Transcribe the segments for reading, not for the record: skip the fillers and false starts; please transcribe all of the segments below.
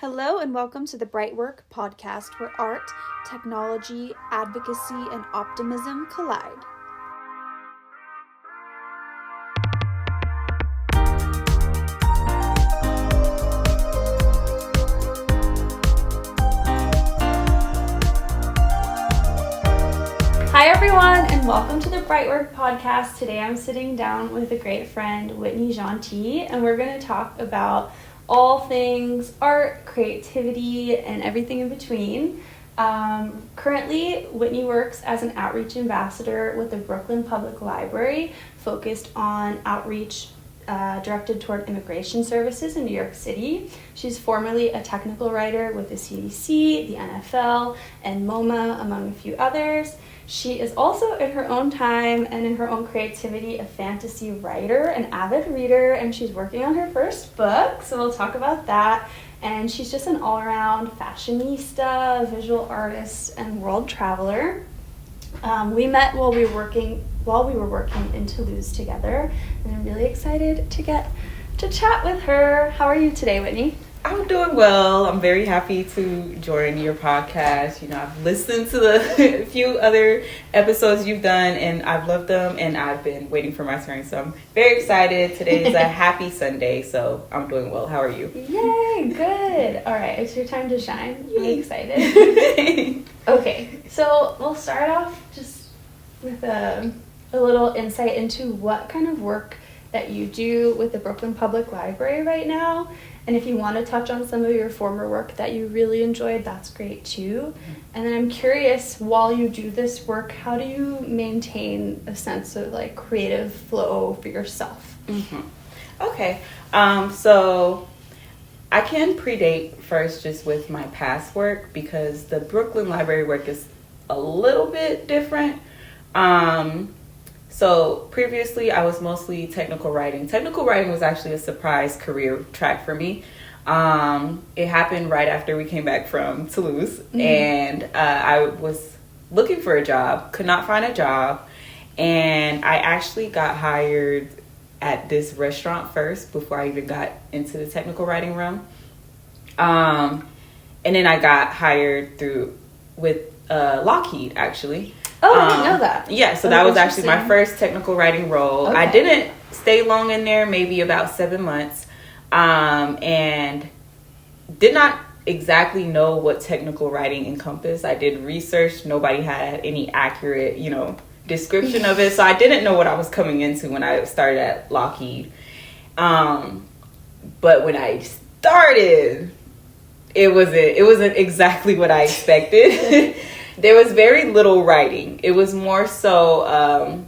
Hello and welcome to the Bright Work podcast, where art, technology, advocacy, and optimism collide. Hi everyone, and welcome to the Bright Work podcast. Today I'm sitting down with a great friend, Whitney Jeanty, and we're going to talk about all things art, creativity, and everything in between. Currently, Whitney works as an outreach ambassador with the Brooklyn Public Library, focused on outreach directed toward immigration services in New York City. She's formerly a technical writer with the CDC, the NFL, and MoMA, among a few others. She is also, in her own time and in her own creativity, a fantasy writer, an avid reader, and she's working on her first book, so we'll talk about that. And she's just an all-around fashionista, visual artist, and world traveler. We met while we were working in Toulouse together, and I'm really excited to get to chat with her. How are you today, Whitney? I'm doing well. I'm very happy to join your podcast. You know, I've listened to the few other episodes you've done, and I've loved them, and I've been waiting for my turn. So I'm very excited. Today is a happy Sunday, so I'm doing well. How are you? Yay, good. All right, it's your time to shine. I'm excited. Okay, so we'll start off just with a little insight into what kind of work that you do with the Brooklyn Public Library right now. And if you want to touch on some of your former work that you really enjoyed, that's great too. And then I'm curious, while you do this work, how do you maintain a sense of like creative flow for yourself? Mm-hmm. Okay, so I can predate first just with my past work because the Brooklyn Library work is a little bit different. So previously I was mostly technical writing. Technical writing was actually a surprise career track for me. It happened right after we came back from Toulouse, and I was looking for a job, could not find a job, and I actually got hired at this restaurant first before I even got into the technical writing realm. And then I got hired with Lockheed, actually. Oh, I didn't know that. Yeah, so that was actually my first technical writing role. Okay. I didn't stay long in there, maybe about 7 months, and did not exactly know what technical writing encompassed. I did research. Nobody had any accurate, description of it, so I didn't know what I was coming into when I started at Lockheed. But when I started, it wasn't exactly what I expected. There was very little writing. It was more so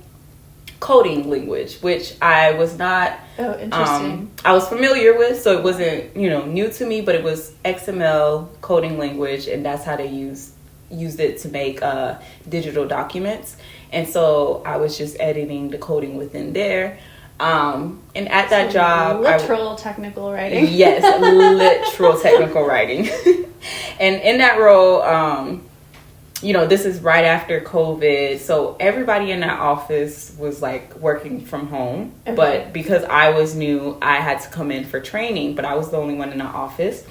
coding language, which I was not. Oh, interesting. I was familiar with, so it wasn't new to me. But it was XML coding language, and that's how they used it to make digital documents. And so I was just editing the coding within there. And at that job, literal technical writing. Yes, literal technical writing. And in that role. This is right after COVID, so everybody in that office was like working from home. Okay. But because I was new, I had to come in for training, but I was the only one in the office.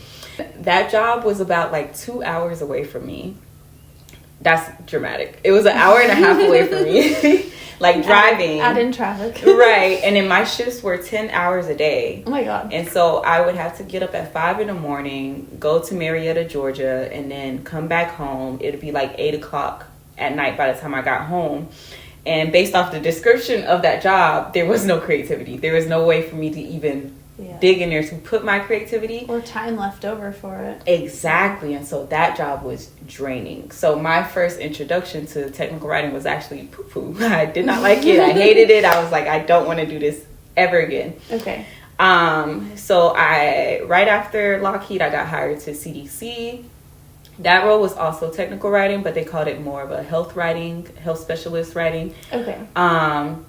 That job was about like 2 hours away from me. That's dramatic. It was an hour and a half away from me. Like driving. Add in traffic. Right. And then my shifts were 10 hours a day. Oh my God. And so I would have to get up at 5 a.m, go to Marietta, Georgia, and then come back home. It'd be like 8 o'clock at night by the time I got home. And based off the description of that job, there was no creativity. There was no way for me to even dig in there to put my creativity. Or time left over for it. Exactly. And so that job was draining. So my first introduction to technical writing was actually poo-poo. I did not like it. I hated it. I was like, I don't want to do this ever again. Okay. So right after Lockheed, I got hired to CDC. That role was also technical writing, but they called it more of a health specialist writing. Okay. And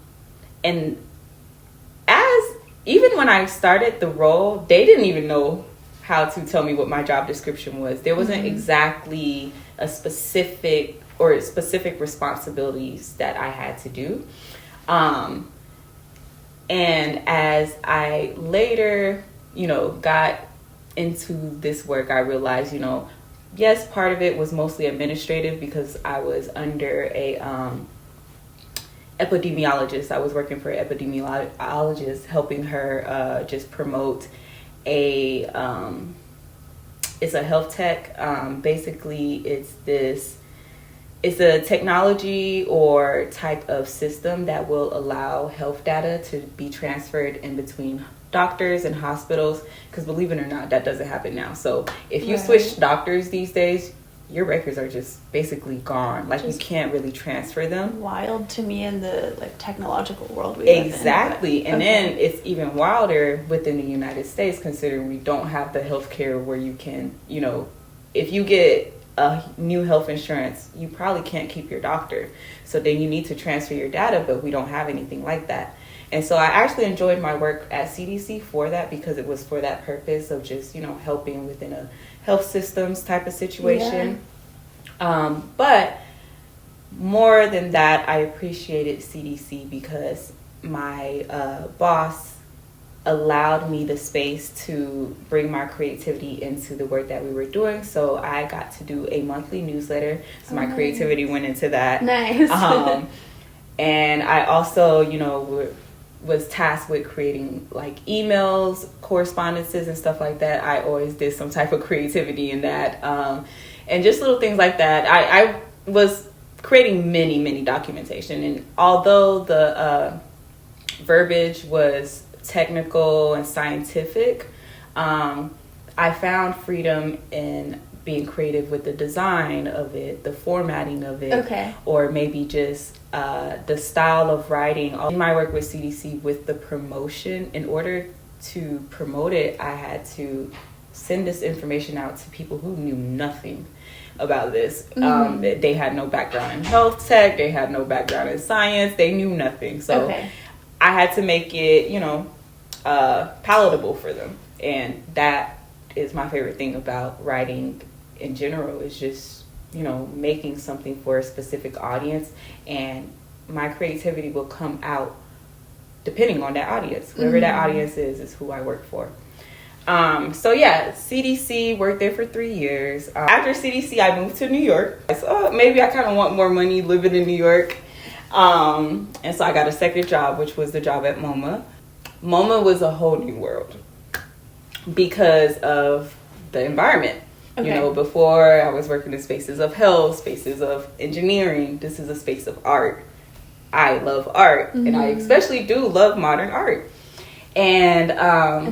even when I started the role, they didn't even know how to tell me what my job description was. There wasn't exactly a specific responsibilities that I had to do. And as I later, got into this work, I realized, yes, part of it was mostly administrative because I was under a epidemiologist. I was working for an epidemiologist, helping her just promote it's a health tech. Basically, it's a technology or type of system that will allow health data to be transferred in between doctors and hospitals, because believe it or not, that doesn't happen now. So if you switch doctors these days, your records are just basically gone. Like, you can't really transfer them. Wild to me in the technological world we live in. Exactly. And then it's even wilder within the United States, considering we don't have the healthcare where you can, if you get a new health insurance, you probably can't keep your doctor. So then you need to transfer your data, but we don't have anything like that. And so I actually enjoyed my work at CDC for that, because it was for that purpose of just, helping within a health systems type of situation. Yeah. But more than that, I appreciated CDC because my boss allowed me the space to bring my creativity into the work that we were doing. So I got to do a monthly newsletter. So my creativity went into that. Nice. And I also, was tasked with creating emails, correspondences, and stuff like that. I always did some type of creativity in that. And just little things like that. I was creating many documentation. And although the verbiage was technical and scientific, I found freedom in being creative with the design of it, the formatting of it, or maybe just the style of writing. In my work with CDC with the promotion, in order to promote it, I had to send this information out to people who knew nothing about this. They had no background in health tech, they had no background in science, they knew nothing. So I had to make it, palatable for them. And that is my favorite thing about writing in general, is just, making something for a specific audience, and my creativity will come out depending on that audience. Whoever that audience is who I work for. So yeah, CDC, worked there for 3 years. After CDC, I moved to New York. So maybe I kind of want more money living in New York. And so I got a second job, which was the job at MoMA. MoMA was a whole new world because of the environment. Before I was working in spaces of health, spaces of engineering. This is a space of art. I love art, and I especially do love modern art. And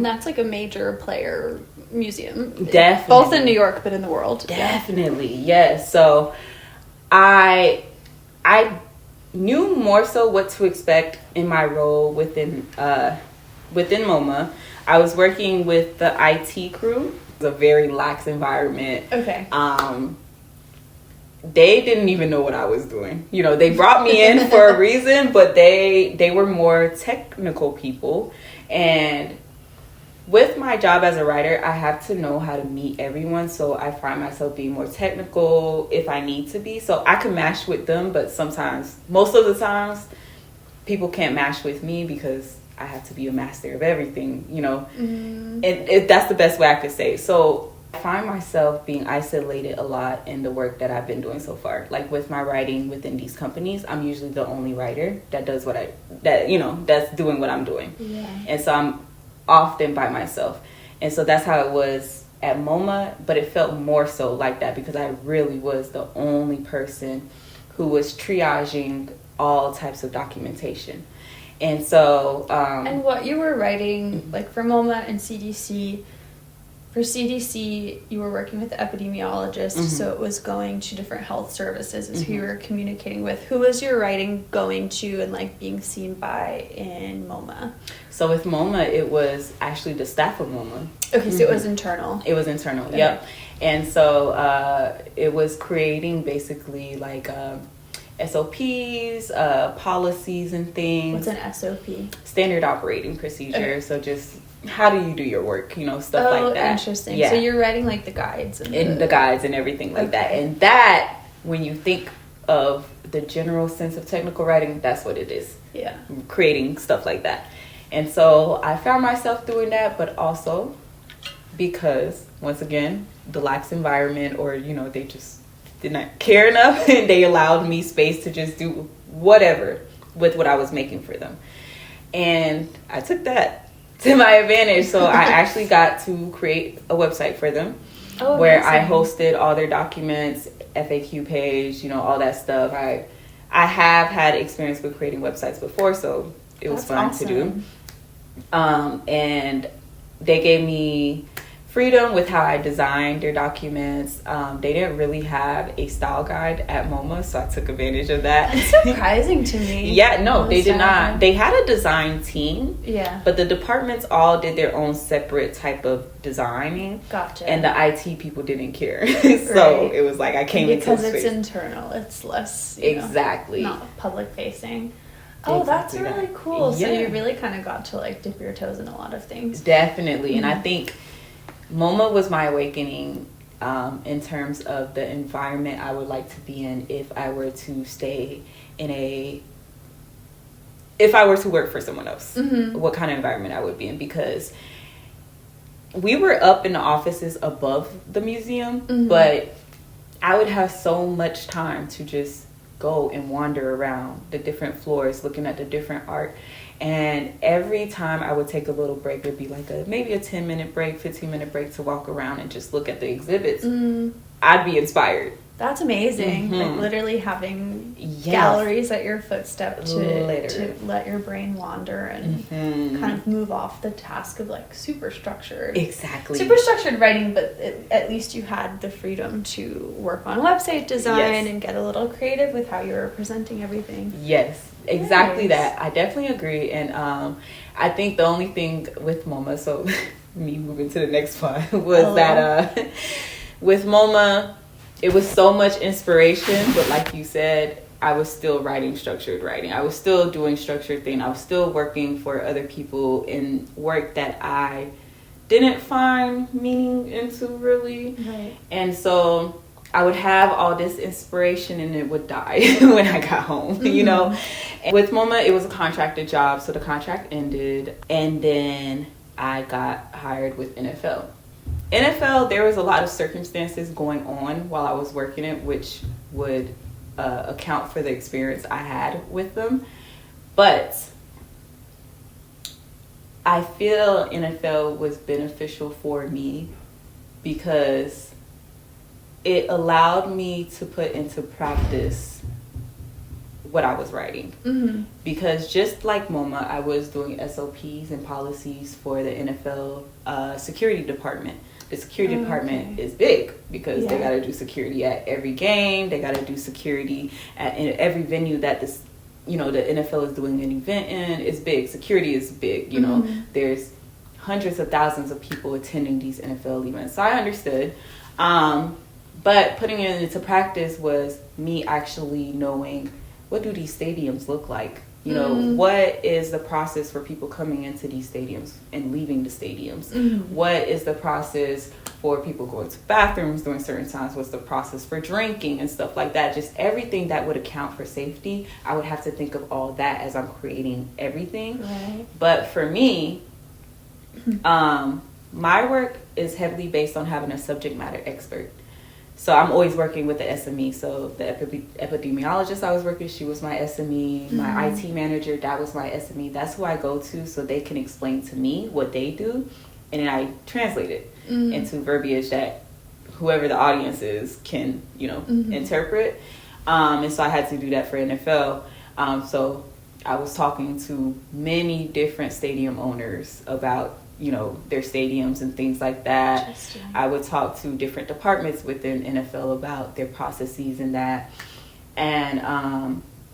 that's a major player museum. Definitely. Both in New York, but in the world. Definitely, yes. So I knew more so what to expect in my role within MoMA. I was working with the IT crew. It was a very lax environment. They didn't even know what I was doing. They brought me in for a reason, but they were more technical people. And with my job as a writer, I have to know how to meet everyone. So I find myself being more technical if I need to be. So I can mash with them, but most of the times, people can't mash with me because I have to be a master of everything, and that's the best way I could say. So I find myself being isolated a lot in the work that I've been doing so far. With my writing within these companies, I'm usually the only writer that does that's doing what I'm doing. Yeah. And so I'm often by myself. And so that's how it was at MoMA, but it felt more so like that because I really was the only person who was triaging all types of documentation. And so and what you were writing for MoMA and CDC, for CDC you were working with the epidemiologist, so it was going to different health services as who you were communicating with. Who was your writing going to and being seen by in MoMA? So with MoMA, it was actually the staff of MoMA. Okay, so it was internal. It was internal. Okay. Yep. And so it was creating basically SOPs, policies and things. What's an SOP? Standard operating procedure. Okay. So just how do you do your work, stuff like that. Interesting. Yeah. So you're writing the guides. And the guides and everything like that. And that, when you think of the general sense of technical writing, that's what it is. Yeah. Creating stuff like that. And so I found myself doing that, but also because, once again, the lax environment, or, they just did not care enough, and they allowed me space to just do whatever with what I was making for them. And I took that to my advantage. So I actually got to create a website for them where I hosted all their documents, FAQ page, all that stuff. I have had experience with creating websites before, so it was fun to do. And they gave me freedom with how I designed their documents. They didn't really have a style guide at MoMA, so I took advantage of that. It's surprising to me. Yeah, no, they did not. They had a design team. Yeah. But the departments all did their own separate type of designing. Gotcha. And the IT people didn't care. So it was like I came into because it's internal. It's less, exactly, not public facing. Oh, exactly, that's really cool. Yeah. So you really kind of got to like dip your toes in a lot of things. Definitely. Mm-hmm. And I think MoMA was my awakening in terms of the environment I would like to be in if I were to stay in if I were to work for someone else. Mm-hmm. What kind of environment I would be in, because we were up in the offices above the museum, mm-hmm. but I would have so much time to just go and wander around the different floors looking at the different art. And every time I would take a little break, it'd be like maybe a 10-minute break, 15-minute break to walk around and just look at the exhibits. I'd be inspired. That's amazing. Mm-hmm. Like literally having galleries at your footstep to let your brain wander and mm-hmm. kind of move off the task of like super structured writing, but at least you had the freedom to work on website design and get a little creative with how you were presenting everything. Yes, exactly. Nice. That I definitely agree. And I think the only thing with MoMA, so me moving to the next one, was that with MoMA, it was so much inspiration, but like you said, I was still writing structured writing. I was still doing structured things. I was still working for other people in work that I didn't find meaning into, really. Right. And so I would have all this inspiration and it would die when I got home, mm-hmm. And with MoMA, it was a contracted job, so the contract ended, and then I got hired with NFL. NFL, there was a lot of circumstances going on while I was working it, which would account for the experience I had with them. But I feel NFL was beneficial for me because it allowed me to put into practice what I was writing. Mm-hmm. Because just like MoMA, I was doing SOPs and policies for the NFL security department. The security department is big because they got to do security at every game. They got to do security in every venue that the NFL is doing an event in. It's big. Security is big. Mm-hmm. There's hundreds of thousands of people attending these NFL events. So I understood. But putting it into practice was me actually knowing, what do these stadiums look like? What is the process for people coming into these stadiums and leaving the stadiums? Mm-hmm. What is the process for people going to bathrooms during certain times? What's the process for drinking and stuff like that? Just everything that would account for safety. I would have to think of all that as I'm creating everything. Right. But for me, my work is heavily based on having a subject matter expert. So I'm always working with the SME. So the epidemiologist I was working with, she was my SME. Mm-hmm. My IT manager, that was my SME. That's who I go to so they can explain to me what they do. And then I translate it into verbiage that whoever the audience is can, interpret. And so I had to do that for NFL. So I was talking to many different stadium owners about their stadiums and things like that. I would talk to different departments within NFL about their processes and that. And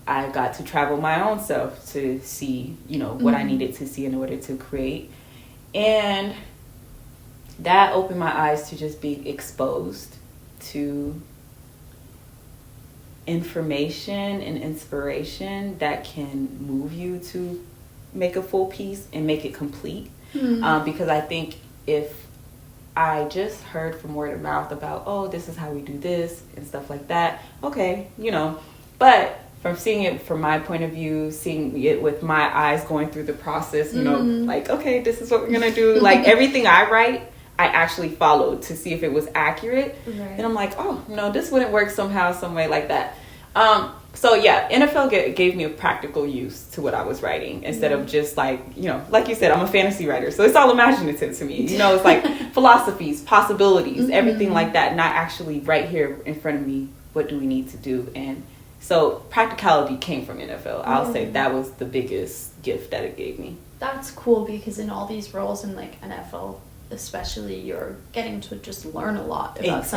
I got to travel my own self to see, what I needed to see in order to create. And that opened my eyes to just being exposed to information and inspiration that can move you to make a full piece and make it complete. Mm-hmm. Because I think if I just heard from word of mouth about, this is how we do this and stuff like that, okay, but from seeing it from my point of view, seeing it with my eyes going through the process, like, okay, this is what we're going to do. Like everything I write, I actually followed to see if it was accurate. Right. And I'm like, oh, no, this wouldn't work somehow, some way like that. So yeah, NFL gave me a practical use to what I was writing instead of just like, you know, like you said, I'm a fantasy writer. So it's all imaginative to me. You know, it's like philosophies, possibilities, everything like that. Not actually right here in front of me. What do we need to do? And so practicality came from NFL. I'll say that was the biggest gift that it gave me. That's cool because in all these roles in like NFL, especially, you're getting to just learn a lot about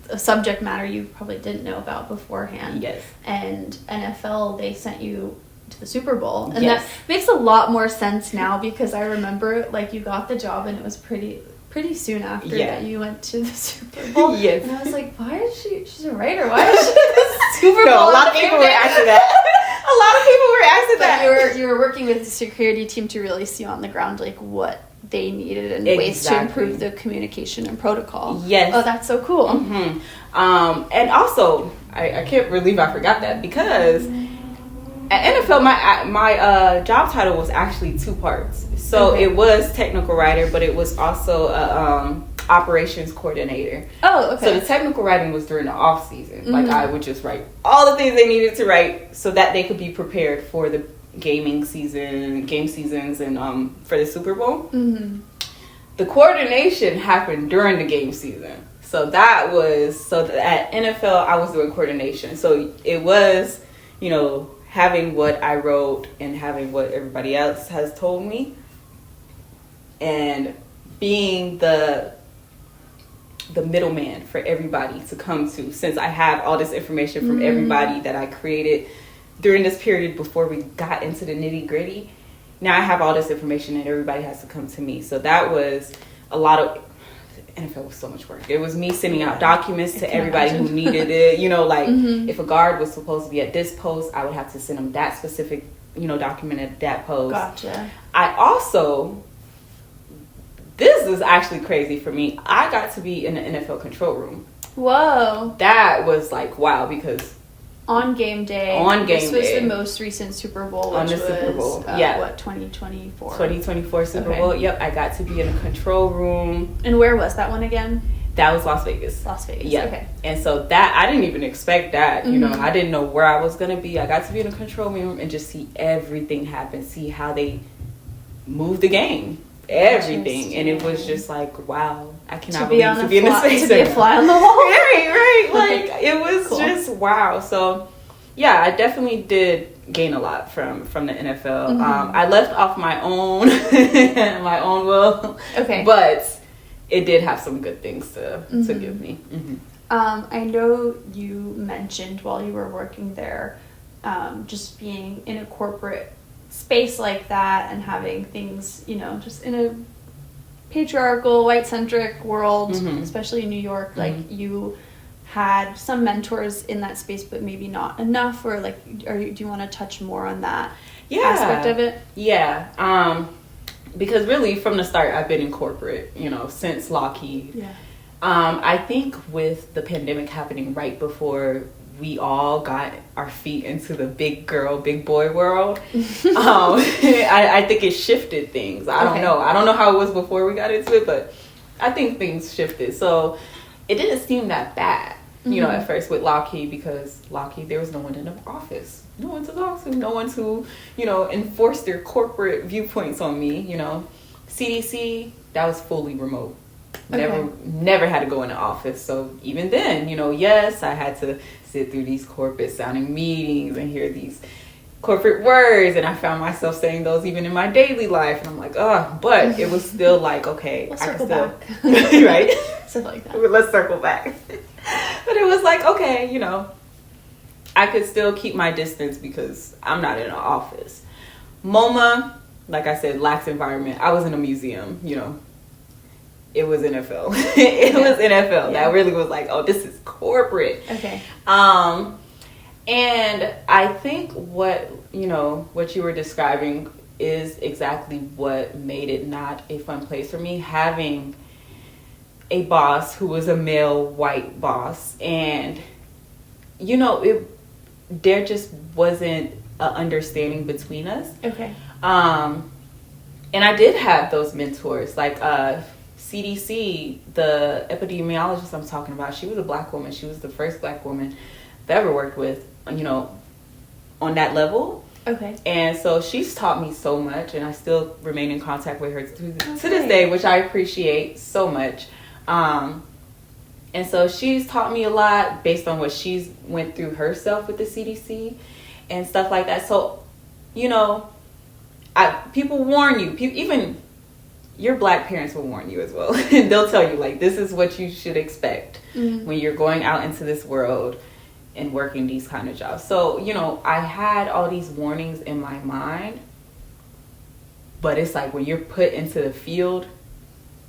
a subject matter you probably didn't know about beforehand. Yes. And NFL, they sent you to the Super Bowl. And that makes a lot more sense now because I remember like you got the job and it was pretty soon after that you went to the Super Bowl. Yes. And I was like, why is she's a writer. Why is she at the Super Bowl? A lot of people were asking that. You were working with the security team to really see on the ground like what they needed and ways to improve the communication and protocol. Yes. Oh, that's so cool. Mm-hmm. And also, I can't believe I forgot that because at NFL, my job title was actually 2 parts. So it was technical writer, but it was also operations coordinator. Oh, okay. So the technical writing was during the off season. Like I would just write all the things they needed to write so that they could be prepared for the game seasons, and for the Super Bowl. The coordination happened during the game season. So at NFL I was doing coordination. So it was, you know, having what I wrote and having what everybody else has told me and being the middleman for everybody to come to, since I have all this information from everybody that I created during this period before we got into the nitty gritty. Now I have all this information and everybody has to come to me. So that was a lot of, NFL was so much work. It was me sending out documents to everybody who needed it. You know, like if a guard was supposed to be at this post, I would have to send them that specific, you know, document at that post. Gotcha. I also, this is actually crazy for me. I got to be in the NFL control room. Whoa. That was like, wow, because on game day. This was the most recent Super Bowl, which was Super Bowl. 2024? 2024 Super Bowl. Yep, I got to be in a control room. And where was that one again? That was Las Vegas. Yeah. Okay. And so that, I didn't even expect that. You know, I didn't know where I was going to be. I got to be in a control room and just see everything happen, see how they move the game. Everything. And it was just like, wow, I cannot believe to be in this space. To be a fly on the wall. right. Like, it was just wow. So, yeah, I definitely did gain a lot from the NFL. I left off my own will. Okay. But it did have some good things to give me. I know you mentioned while you were working there, just being in a corporate space like that and having things, you know, just in a patriarchal, white-centric world, especially in New York, like you had some mentors in that space, but maybe not enough, or like, do you want to touch more on that aspect of it? Yeah. Because really from the start, I've been in corporate, you know, since Lockheed. Yeah. I think with the pandemic happening right before we all got our feet into the big girl, big boy world, I think it shifted things. I don't know. I don't know how it was before we got into it, but I think things shifted. So it didn't seem that bad, you know, at first with Lockheed, because Lockheed, there was no one in the office. No one to talk to. No one to, you know, enforce their corporate viewpoints on me, you know. CDC, that was fully remote. Never had to go in the office. So even then, you know, yes, I had to sit through these corporate sounding meetings and hear these corporate words, and I found myself saying those even in my daily life, and I'm like, but it was still like, okay, let's circle back. Right? Stuff like that. Let's circle back. But it was like, okay, you know, I could still keep my distance because I'm not in an office. MoMA, like I said, lax environment. I was in a museum, you know. It was NFL. Was NFL. That really was like, oh, this is corporate. Okay. And I think what you were describing is exactly what made it not a fun place for me. Having a boss who was a male white boss, and you know, there just wasn't an understanding between us. Okay. And I did have those mentors, like CDC, the epidemiologist I'm talking about, she was a black woman. She was the first black woman I've ever worked with, you know, on that level. Okay. And so she's taught me so much, and I still remain in contact with her to this day, which I appreciate so much. And so she's taught me a lot based on what she's went through herself with the CDC and stuff like that. So, you know, people warn you. Even your black parents will warn you as well. And they'll tell you, like, this is what you should expect when you're going out into this world and working these kind of jobs. So, you know, I had all these warnings in my mind. But it's like when you're put into the field,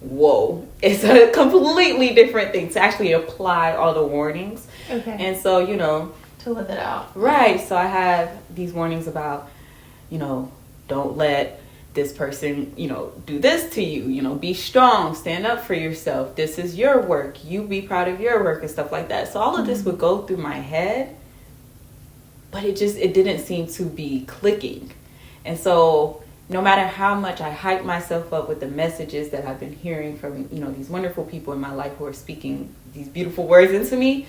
whoa, it's a completely different thing to actually apply all the warnings. Okay. And so, you know, to live it out. Right. So I have these warnings about, you know, don't let this person, you know, do this to you. You know, be strong, stand up for yourself. This is your work. You be proud of your work and stuff like that. So all of this would go through my head, but it didn't seem to be clicking. And so no matter how much I hype myself up with the messages that I've been hearing from, you know, these wonderful people in my life who are speaking these beautiful words into me,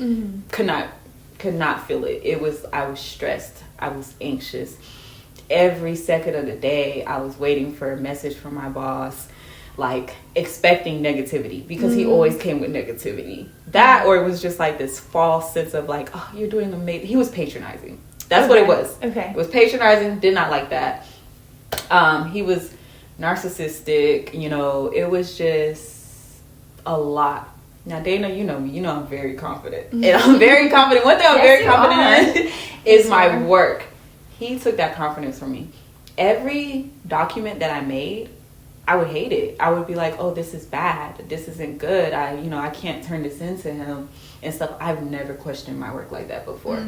could not feel it. I was stressed. I was anxious. Every second of the day, I was waiting for a message from my boss, like expecting negativity, because he always came with negativity. That, or it was just like this false sense of like, oh, you're doing amazing. He was patronizing. That's what it was. Okay. It was patronizing. Did not like that. He was narcissistic, you know, it was just a lot. Now, Dana, you know me, you know I'm very confident. And I'm very confident. One thing I'm very confident in is my work. He took that confidence from me. Every document that I made, I would hate it. I would be like, oh, this is bad. This isn't good. I can't turn this into him and stuff. I've never questioned my work like that before.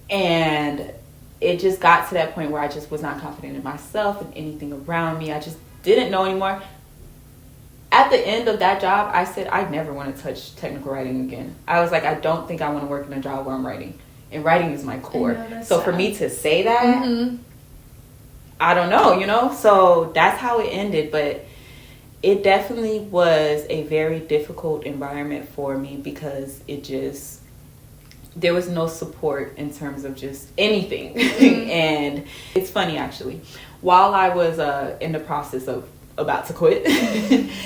And it just got to that point where I just was not confident in myself and anything around me. I just didn't know anymore. At the end of that job, I said, I never want to touch technical writing again. I was like, I don't think I want to work in a job where I'm writing. And writing is my core. So sad. For me to say that, I don't know, you know? So that's how it ended. But it definitely was a very difficult environment for me because there was no support in terms of just anything. And it's funny, actually. While I was in the process of about to quit,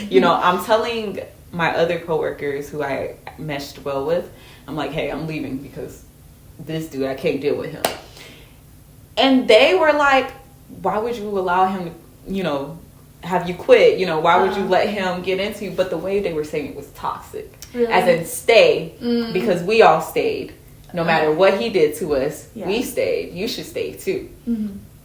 you know, I'm telling my other coworkers who I meshed well with, I'm like, hey, I'm leaving because this dude, I can't deal with him. And they were like, why would you allow him to, you know, have you quit? You know, why would you let him get into you? But the way they were saying it was toxic. Really? As in stay, because we all stayed. No matter what he did to us, we stayed. You should stay too.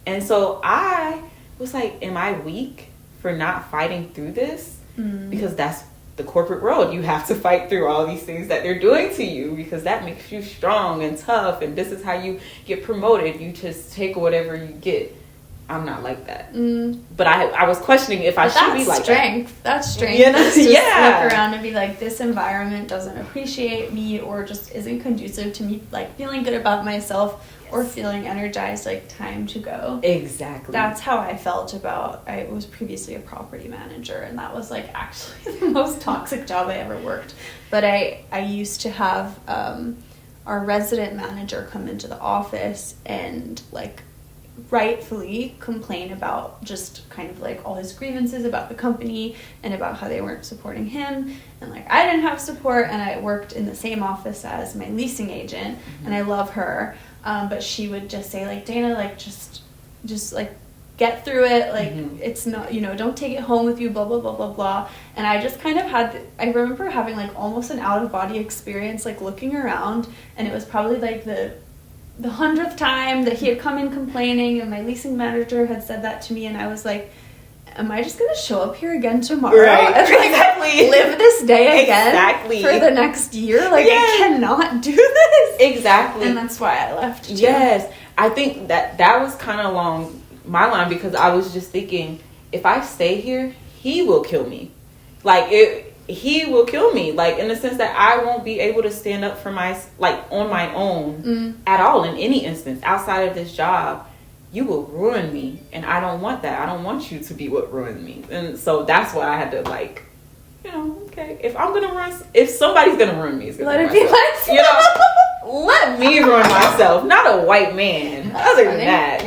And so I was like, am I weak for not fighting through this? Because that's the corporate world. You have to fight through all these things that they're doing to you because that makes you strong and tough. And this is how you get promoted. You just take whatever you get. I'm not like that. But I was questioning if I should be like strength. That's strength. You know? Just look around and be like, this environment doesn't appreciate me or just isn't conducive to me, like feeling good about myself or feeling energized, like time to go. Exactly. That's how I felt about, I was previously a property manager, and that was like actually the most toxic job I ever worked. But I used to have our resident manager come into the office and like rightfully complain about just kind of like all his grievances about the company and about how they weren't supporting him, and like I didn't have support, and I worked in the same office as my leasing agent, and I love her, but she would just say like, Dana, like just like get through it, like it's not, you know, don't take it home with you, blah blah blah blah blah. And I just kind of I remember having like almost an out of body experience, like looking around, and it was probably like the 100th time that he had come in complaining, and my leasing manager had said that to me, and I was like, am I just going to show up here again tomorrow? Right. And like live this day again for the next year? Like, I cannot do this. Exactly. And that's why I left too. Yes. I think that was kind of along my line, because I was just thinking, if I stay here, he will kill me. Like, he will kill me, like in the sense that I won't be able to stand up for on my own at all in any instance outside of this job. You will ruin me, and I don't want that. I don't want you to be what ruined me. And so that's why I had to okay. If somebody's gonna ruin me, it's gonna let it be myself. Let me ruin myself, not a white man. That's other funny. than that,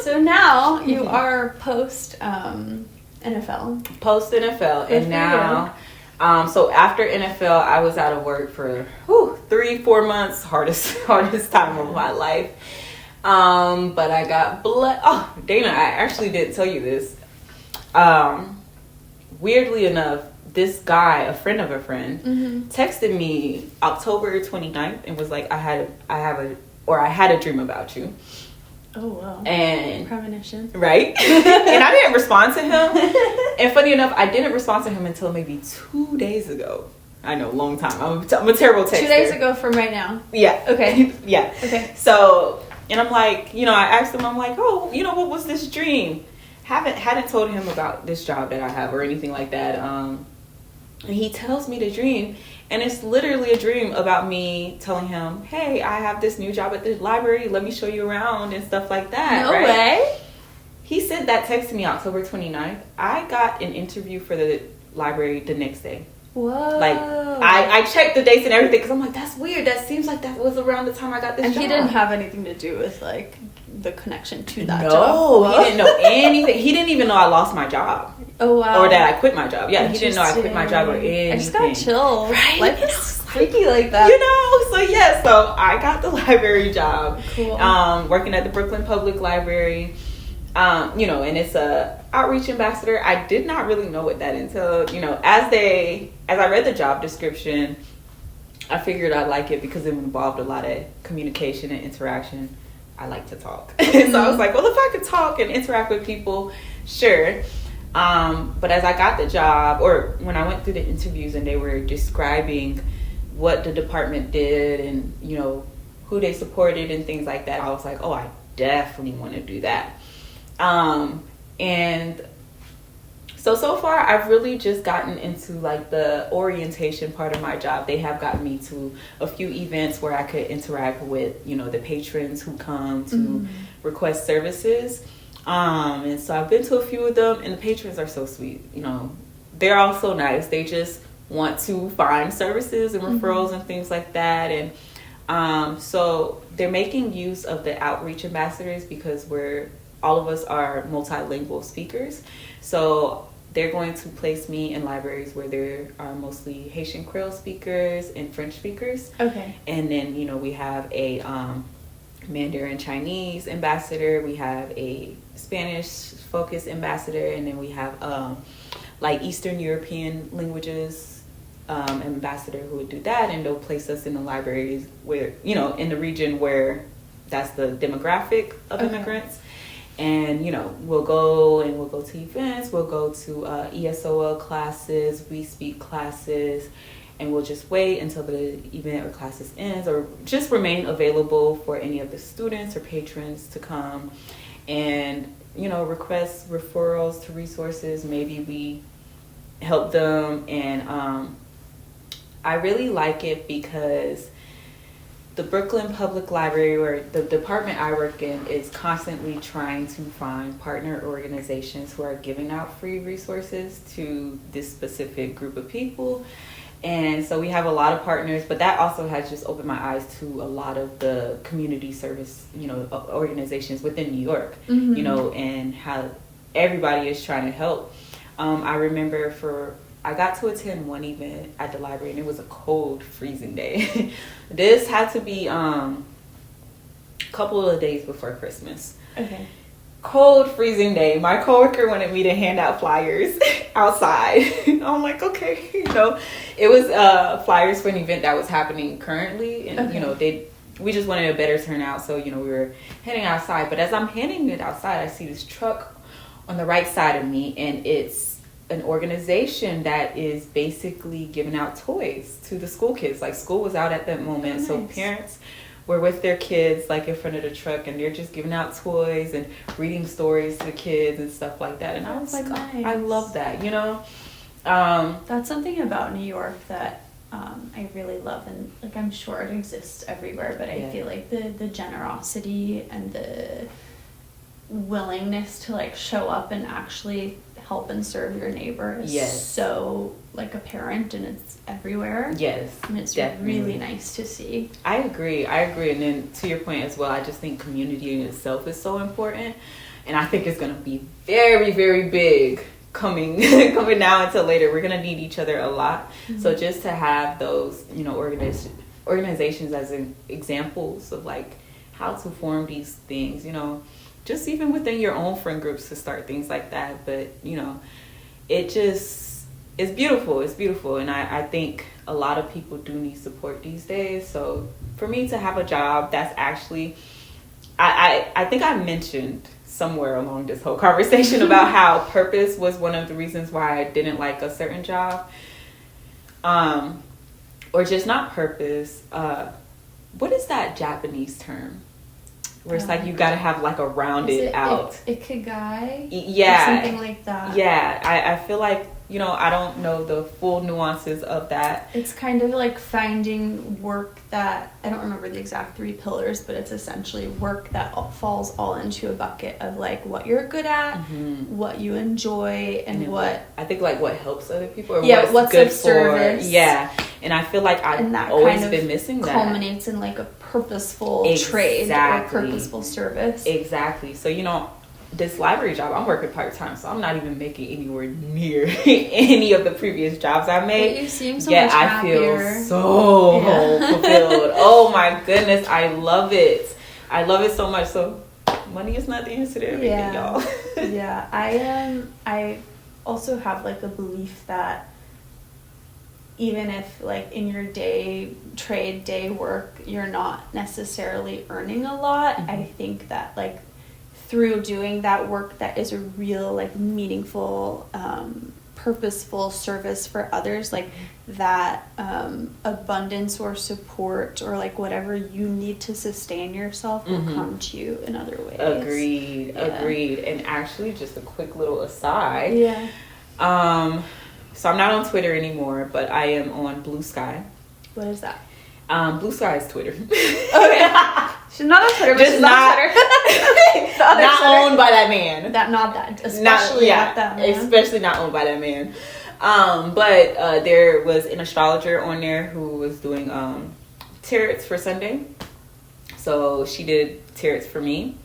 So now you are post NFL. Post NFL, Good and for now, so after NFL, I was out of work for 3-4 months, hardest time of my life. But I got Oh, Dana, I actually didn't tell you this. Weirdly enough, this guy, a friend of a friend, texted me October 29th and was like, I had a dream about you. Oh, wow. And premonition. Right? And I didn't respond to him. And funny enough, I didn't respond to him until maybe 2 days ago. I know, long time. I'm a terrible texter. 2 days ago from right now. Yeah. Okay. Yeah. Okay. So, and I'm like, I asked him, I'm like, oh, what was this dream? Hadn't told him about this job that I have or anything like that. And he tells me the dream, and it's literally a dream about me telling him, hey, I have this new job at the library. Let me show you around and stuff like that. No way. He sent that text to me October 29th. I got an interview for the library the next day. Whoa. Like, I checked the dates and everything because I'm like, that's weird. That seems like that was around the time I got this job. And he didn't have anything to do with, like, the connection to that job. No, he didn't know anything. He didn't even know I lost my job. Oh, wow. Or that I quit my job. Yeah, he didn't know I quit my job or anything. I just got chills. Right? Life is freaky like that. So I got the library job. Cool. Working at the Brooklyn Public Library. And it's a outreach ambassador. I did not really know what that entailed. As I read the job description, I figured I'd like it because it involved a lot of communication and interaction. I like to talk. So I was like, well, if I could talk and interact with people, sure. But as I got the job, or when I went through the interviews and they were describing what the department did and, who they supported and things like that, I was like, oh, I definitely want to do that. And so far I've really just gotten into like the orientation part of my job. They have gotten me to a few events where I could interact with, the patrons who come to request services. And so I've been to a few of them, and the patrons are so sweet. They're all so nice. They just want to find services and referrals and things like that. And so they're making use of the outreach ambassadors because all of us are multilingual speakers. So they're going to place me in libraries where there are mostly Haitian Creole speakers and French speakers. Okay. And then, we have a Mandarin Chinese ambassador. We have a Spanish focused ambassador. And then we have like Eastern European languages ambassador who would do that. And they'll place us in the libraries where, in the region where that's the demographic of immigrants. And, we'll go to events, we'll go to ESOL classes, We Speak classes, and we'll just wait until the event or classes ends, or just remain available for any of the students or patrons to come and, request referrals to resources. Maybe we help them. And I really like it because the Brooklyn Public Library, or the department I work in, is constantly trying to find partner organizations who are giving out free resources to this specific group of people. And so we have a lot of partners, but that also has just opened my eyes to a lot of the community service, organizations within New York, and how everybody is trying to help. I remember I got to attend one event at the library, and it was a cold, freezing day. This had to be a couple of days before Christmas. Okay. Cold, freezing day. My coworker wanted me to hand out flyers outside. I'm like, okay, it was flyers for an event that was happening currently, and we just wanted a better turnout, so we were heading outside. But as I'm handing it outside, I see this truck on the right side of me, and it's an organization that is basically giving out toys to the school kids. Like, school was out at that moment. Oh, nice. So parents were with their kids, like, in front of the truck, and they're just giving out toys and reading stories to the kids and stuff like that. And I was like, nice. Oh, I love that, That's something about New York that I really love, and like, I'm sure it exists everywhere, but I feel like the generosity and willingness to like show up and actually help and serve your neighbor is so like apparent, and it's everywhere. Yes, and it's definitely really nice to see. I agree. And then to your point as well, I just think community in itself is so important, and I think it's going to be very, very big coming now until later. We're going to need each other a lot. So just to have those, you know, organizations as examples of like how to form these things, you know, just even within your own friend groups to start things like that. But, you know, it's beautiful. It's beautiful. And I think a lot of people do need support these days. So for me to have a job that's actually, I think I mentioned somewhere along this whole conversation about how purpose was one of the reasons why I didn't like a certain job. Or just not purpose. What is that Japanese term? Where it's like you gotta have like a rounded out ikigai, yeah, or something like that. Yeah, I feel like, you know, I don't know the full nuances of that. It's kind of like finding work that, I don't remember the exact 3 pillars, but it's essentially work that falls all into a bucket of like what you're good at, what you enjoy, and what I think like what helps other people, or what's good of service. for. Yeah, and I feel like I've always been missing that. Culminates in like a purposeful trade or purposeful service. Exactly. So, you know, this library job, I'm working part-time, so I'm not even making anywhere near any of the previous jobs I made. But you seem so much happier. I feel so fulfilled. Oh my goodness, I love it. I love it so much. So money is not the answer to everything, y'all. Yeah, I also have like a belief that even if like in your day work you're not necessarily earning a lot, I think that like through doing that work that is a real like meaningful purposeful service for others, like that abundance or support or like whatever you need to sustain yourself will come to you in other ways. Agreed. And actually, just a quick little aside, so I'm not on Twitter anymore, but I am on Blue Sky. What is that? Blue Sky is Twitter. Okay. She's not on Twitter, but she's on Twitter. Not owned by that man. Especially not that man. Especially not owned by that man. But there was an astrologer on there who was doing tarots for Sunday. So she did tarots for me.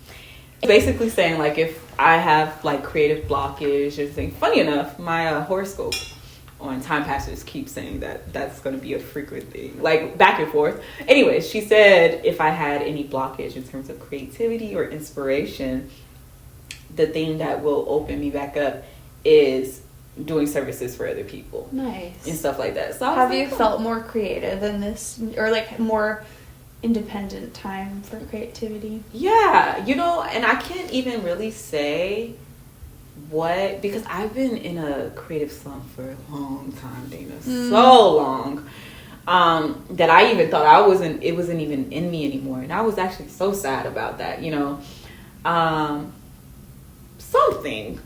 Basically saying like if I have like creative blockage or something. Funny enough, my horoscope on Time Passes keeps saying that that's going to be a frequent thing, like back and forth. Anyway, she said if I had any blockage in terms of creativity or inspiration, the thing that will open me back up is doing services for other people. Nice. And stuff like that. So have you felt more creative in this, or like more independent time for creativity? Yeah, you know, and I can't even really say because I've been in a creative slump for a long time, Dana. So long that I even thought it wasn't even in me anymore. And I was actually so sad about that, you know. Something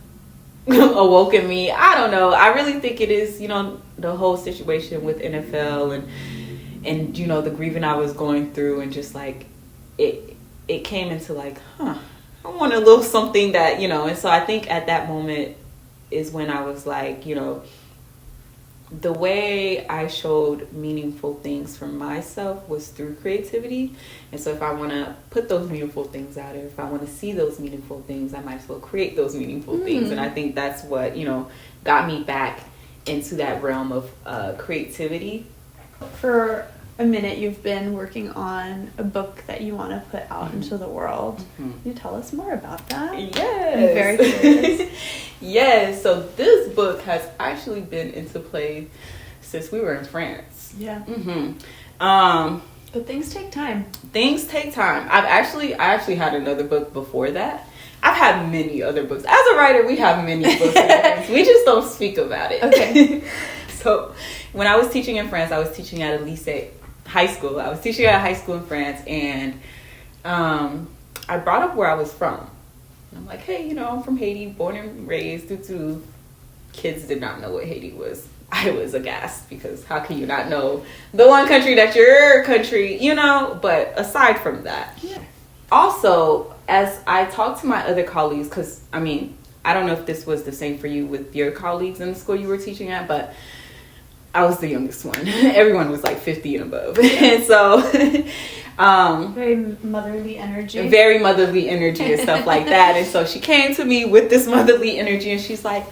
awoke in me. I don't know. I really think it is, you know, the whole situation with NFL and you know, the grieving I was going through, and just like it came into like, I want a little something that, you know. And so I think at that moment is when I was like, you know, the way I showed meaningful things for myself was through creativity. And so if I want to put those meaningful things out, or if I want to see those meaningful things, I might as well create those meaningful things. And I think that's what, you know, got me back into that realm of creativity. For a minute, you've been working on a book that you want to put out into the world. Can you tell us more about that? Yes. I'm very curious. Yes. So this book has actually been into play since we were in France. Yeah. But things take time. I actually had another book before that. I've had many other books. As a writer, we have many books. We just don't speak about it. Okay. So when I was teaching in France, I was teaching at a lycée. High school. I was teaching at a high school in France, and I brought up where I was from. And I'm like, hey, you know, I'm from Haiti, born and raised. Kids did not know what Haiti was. I was aghast, because how can you not know the one country that's your country, you know? But aside from that, also as I talked to my other colleagues, because I mean, I don't know if this was the same for you with your colleagues in the school you were teaching at, but I was the youngest one. Everyone was like 50 and above. And so very motherly energy and stuff like that. And so she came to me with this motherly energy, and she's like,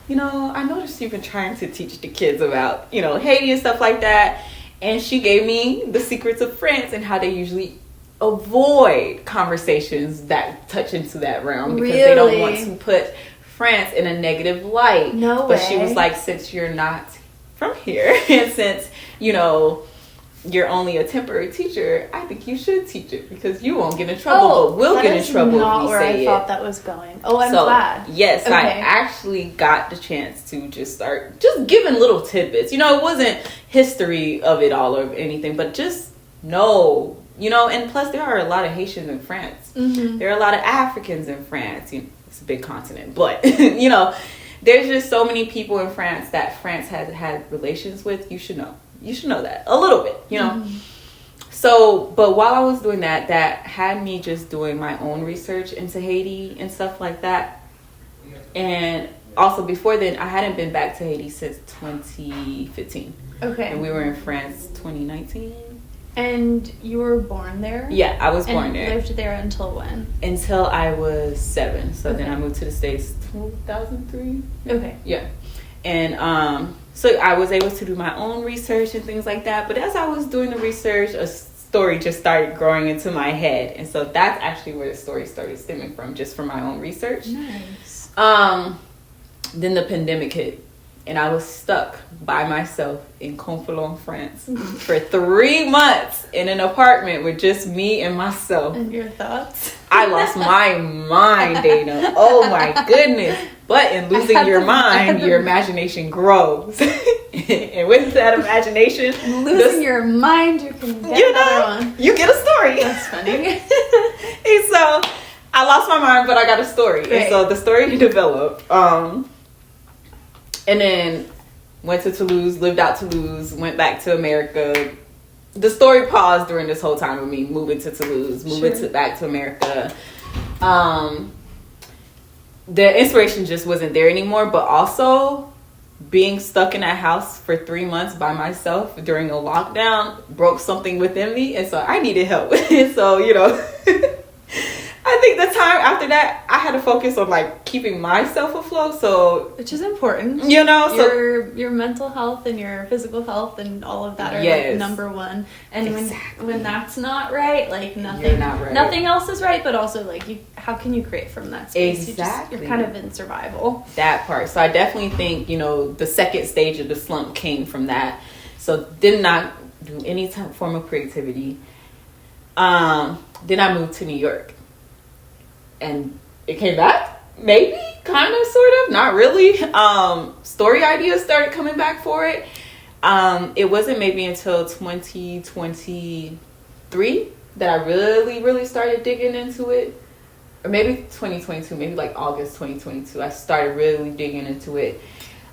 I noticed you've been trying to teach the kids about, Haiti and stuff like that. And she gave me the secrets of France and how they usually avoid conversations that touch into that realm, because they don't want to put France in a negative light. No way. But she was like, since you're not from here, and since, you're only a temporary teacher, I think you should teach it, because you won't get in trouble, but we'll get in trouble if we say it. That is not where I thought that was going. Oh, I'm glad. Yes, okay. I actually got the chance to just start just giving little tidbits. It wasn't history of it all or anything, but just know, and plus there are a lot of Haitians in France. Mm-hmm. There are a lot of Africans in France. It's a big continent, but, there's just so many people in France that France has had relations with. You should know that a little bit, Mm-hmm. So, but while I was doing that had me just doing my own research into Haiti and stuff like that. And also before then, I hadn't been back to Haiti since 2015. Okay. And we were in France 2019. And you were born there? Yeah, I was born there. And lived there until when? Until I was 7. So then I moved to the States 2003. Okay. Yeah. And so I was able to do my own research and things like that. But as I was doing the research, a story just started growing into my head. And so that's actually where the story started stemming from, just from my own research. Nice. Then the pandemic hit. And I was stuck by myself in Conflans, France for 3 months in an apartment with just me and myself. And your thoughts? I lost my mind, Dana. Oh my goodness. But in losing your mind, your imagination grows. And with that imagination, losing your mind, you can get another one. You get a story. That's funny. And so I lost my mind, but I got a story. Great. And so the story developed. And then went to Toulouse, lived out Toulouse, went back to America. The story paused during this whole time of me moving to Toulouse, back to America. The inspiration just wasn't there anymore, but also being stuck in that house for 3 months by myself during a lockdown broke something within me, and so I needed help. And so, I think the time after that, I had to focus on like keeping myself afloat. So, which is important, so your mental health and your physical health and all of that are like number one. And when that's not right, like nothing else is right. But also like how can you create from that space? Exactly, you're kind of in survival. That part. So I definitely think the second stage of the slump came from that. So did not do any form of creativity. Then I moved to New York. And it came back, maybe, kind of, sort of, not really. Story ideas started coming back for it. It wasn't maybe until 2023 that I really, really started digging into it. Or maybe 2022, maybe like August 2022, I started really digging into it.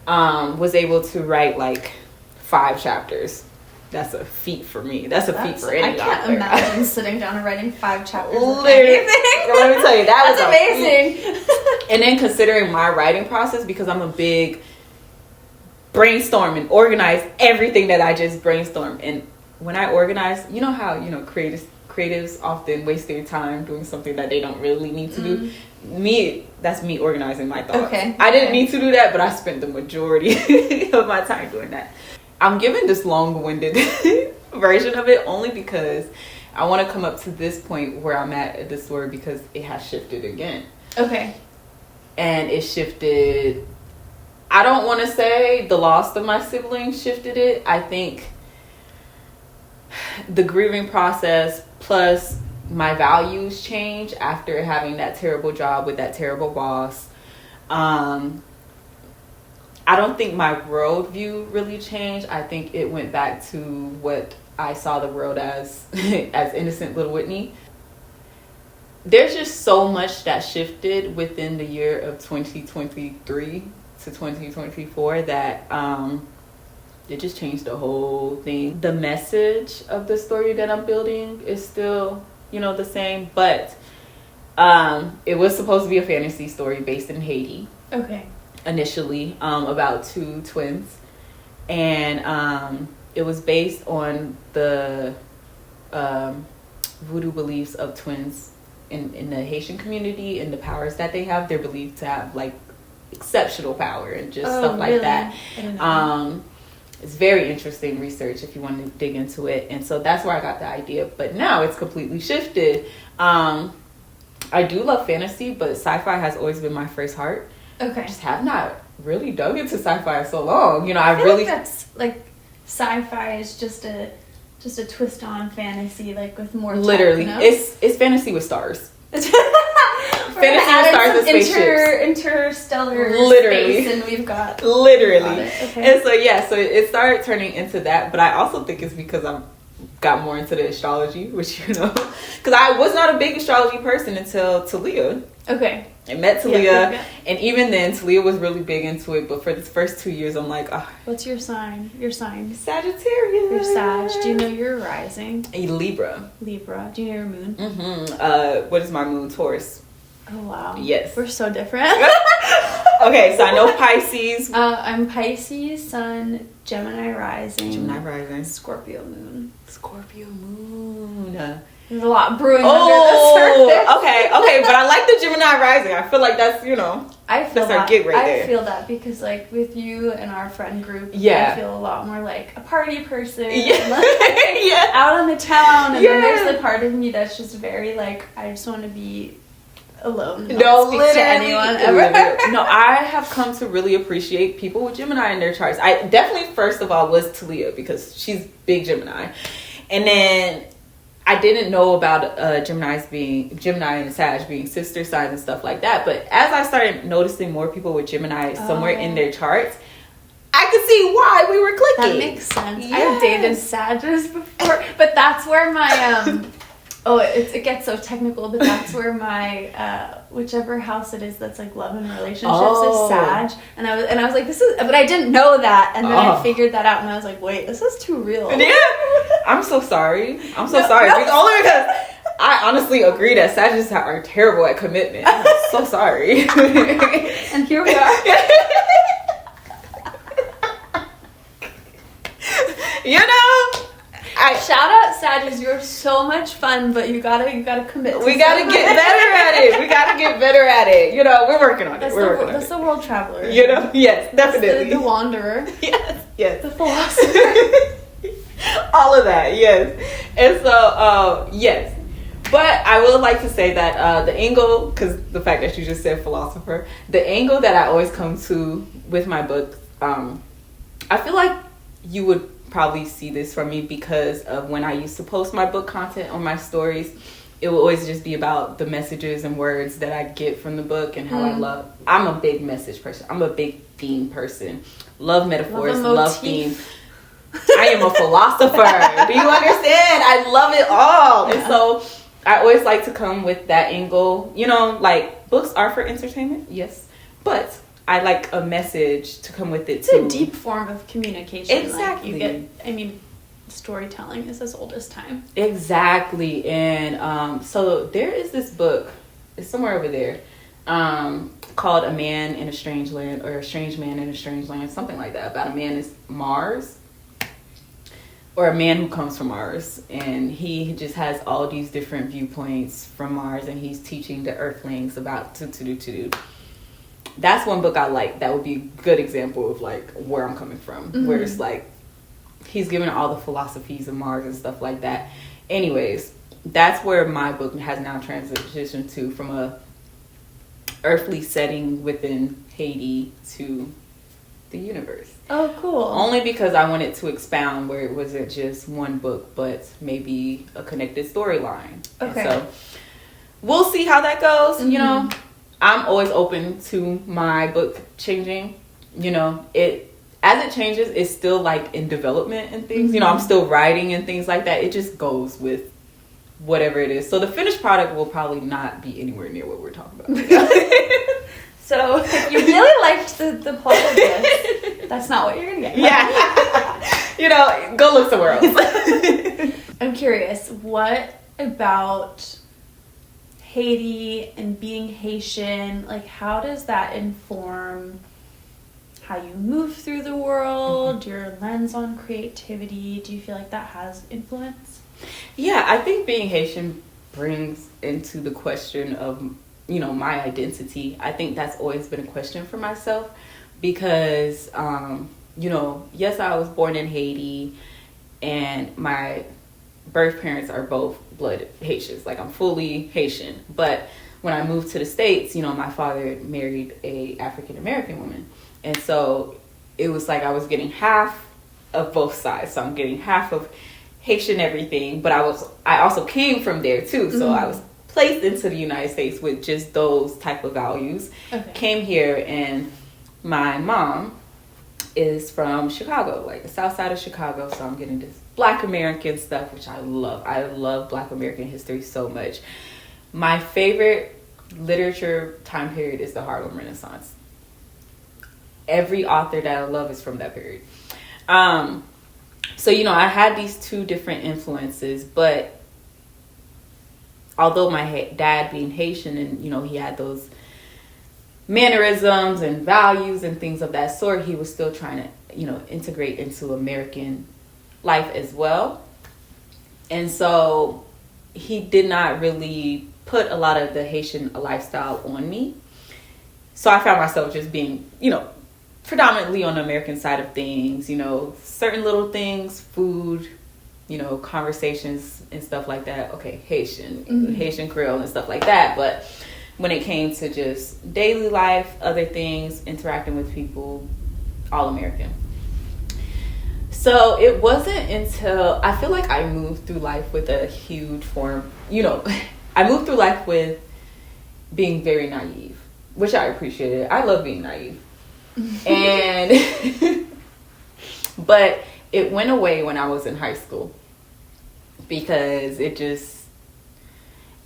Was able to write like 5 chapters. That's a feat for me. That's a feat for any author. I can't imagine sitting down and writing 5 chapters of anything. Let me tell you, that's amazing. And then considering my writing process, because I'm a big brainstorm and organize everything that I just brainstorm. And when I organize, you know how creatives often waste their time doing something that they don't really need to do. That's me organizing my thoughts. Okay. I didn't need to do that, but I spent the majority of my time doing that. I'm giving this long-winded version of it only because I want to come up to this point where I'm at this story, because it has shifted again. Okay. And it shifted, I don't want to say the loss of my siblings shifted it. I think the grieving process plus my values change after having that terrible job with that terrible boss. I don't think my worldview really changed. I think it went back to what I saw the world as innocent little Whitney. There's just so much that shifted within the year of 2023 to 2024 that it just changed the whole thing. The message of the story that I'm building is still, the same, but It was supposed to be a fantasy story based in Haiti. Okay. Initially, about two twins. And it was based on the voodoo beliefs of twins in the Haitian community and the powers that they have. They're believed to have like exceptional power and just stuff like that. It's very interesting research if you want to dig into it. And so that's where I got the idea. But now it's completely shifted. I do love fantasy, but sci-fi has always been my first heart. Okay. I just have not really dug into sci-fi so long. I feel really like that's like sci-fi is just a twist on fantasy, like with more literally tech, it's fantasy with stars. Fantasy with stars and spaceships. Interstellar literally space, and we've got literally. Okay. And so it started turning into that, but I also think it's because I'm got more into the astrology, which because I was not a big astrology person until Talia. Okay. I met Talia, yeah. and even then Talia was really big into it, but for the first 2 years I'm like, what's your sign? Sagittarius. You're Sag. Do you know your rising? A Libra. Do you know your moon? What is my moon? Taurus. Oh wow. Yes. We're so different. Okay, so I know Pisces. I'm Pisces, Sun, Gemini rising. Scorpio moon. There's a lot brewing under the surface. Okay, but I like the Gemini rising. I feel like that's, I feel that's our gig right there. I feel that because like with you and our friend group, yeah. I feel a lot more like a party person. Yeah. And, like, yeah. out on the town, and yeah. then there's the part of me that's just very like, I just want to be alone. No, speak to anyone ever. No, I have come to really appreciate people with Gemini in their charts. I definitely, first of all, was Talia because she's big Gemini, and then I didn't know about Gemini and Sag being sister signs and stuff like that. But as I started noticing more people with Gemini somewhere in their charts, I could see why we were clicking. That makes sense. Yes. I've dated Sages before, but that's where my it gets so technical, but that's where my whichever house it is that's like love and relationships is Sag, and I was like, this is, but I didn't know that, and then I figured that out, and I was like, wait, this is too real. Yeah, I'm so sorry. Sorry. Only because I honestly agree that Sagittarius are terrible at commitment. I'm so sorry. And here we are. Shout out Sagittarius, you're so much fun, but you gotta commit. We gotta get better at it. We're working on it. That's the world traveler. Yes, definitely. The wanderer. Yes. The philosopher. All of that, yes. And so, yes. But I would like to say that the angle, because the fact that you just said philosopher, the angle that I always come to with my book, I feel like you would probably see this from me because of when I used to post my book content on my stories. It will always just be about the messages and words that I get from the book and how I'm a big message person. I'm a big theme person. Love metaphors, love themes. I am a philosopher. Do you understand? I love it all. And so I always like to come with that angle. Like books are for entertainment, yes, but I like a message to come with it too. It's a deep form of communication. Exactly. Storytelling is as old as time. Exactly. And so there is this book, it's somewhere over there, called A Man in a Strange Land, or A Strange Man in a Strange Land, something like that, about a man is Mars, or a man who comes from Mars, and he just has all these different viewpoints from Mars, and he's teaching the Earthlings about to-do. That's one book I like. That would be a good example of like where I'm coming from, where it's like he's giving all the philosophies of Mars and stuff like that. Anyways, that's where my book has now transitioned to, from a earthly setting within Haiti to the universe. Oh, cool. Only because I wanted to expound where it wasn't just one book, but maybe a connected storyline. Okay. And so we'll see how that goes. I'm always open to my book changing. As it changes, it's still like in development and things. I'm still writing and things like that. It just goes with whatever it is. So the finished product will probably not be anywhere near what we're talking about. So if you really liked the plot of this, that's not what you're gonna get. Yeah. Go look somewhere else. I'm curious, what about Haiti and being Haitian, like how does that inform how you move through the world, your lens on creativity? Do you feel like that has influence? Yeah, I think being Haitian brings into the question of, you know, my identity. I think that's always been a question for myself because, you know, yes, I was born in Haiti and my birth parents are both blood Haitians. Like, I'm fully Haitian. But when I moved to the States, you know, my father married a African American woman. And so it was like I was getting half of both sides. So I'm getting half of Haitian everything, but I also came from there too. So I was placed into the United States with just those type of values. Okay. Came here, and my mom is from Chicago, like the south side of Chicago. So I'm getting this Black American stuff, which I love. I love Black American history so much. My favorite literature time period is the Harlem Renaissance. Every author that I love is from that period. So, you know, I had these two different influences, but although my dad being Haitian and, you know, he had those mannerisms and values and things of that sort, he was still trying to, you know, integrate into American life as well. And so he did not really put a lot of the Haitian lifestyle on me. So I found myself just being, you know, predominantly on the American side of things, you know, certain little things, food, you know, conversations and stuff like that. Okay, Haitian Creole and stuff like that. But when it came to just daily life, other things, interacting with people, all American. So it wasn't until I feel like I moved through life with a huge form, you know, I moved through life with being very naive, which I appreciated. I love being naive. And but it went away when I was in high school because it just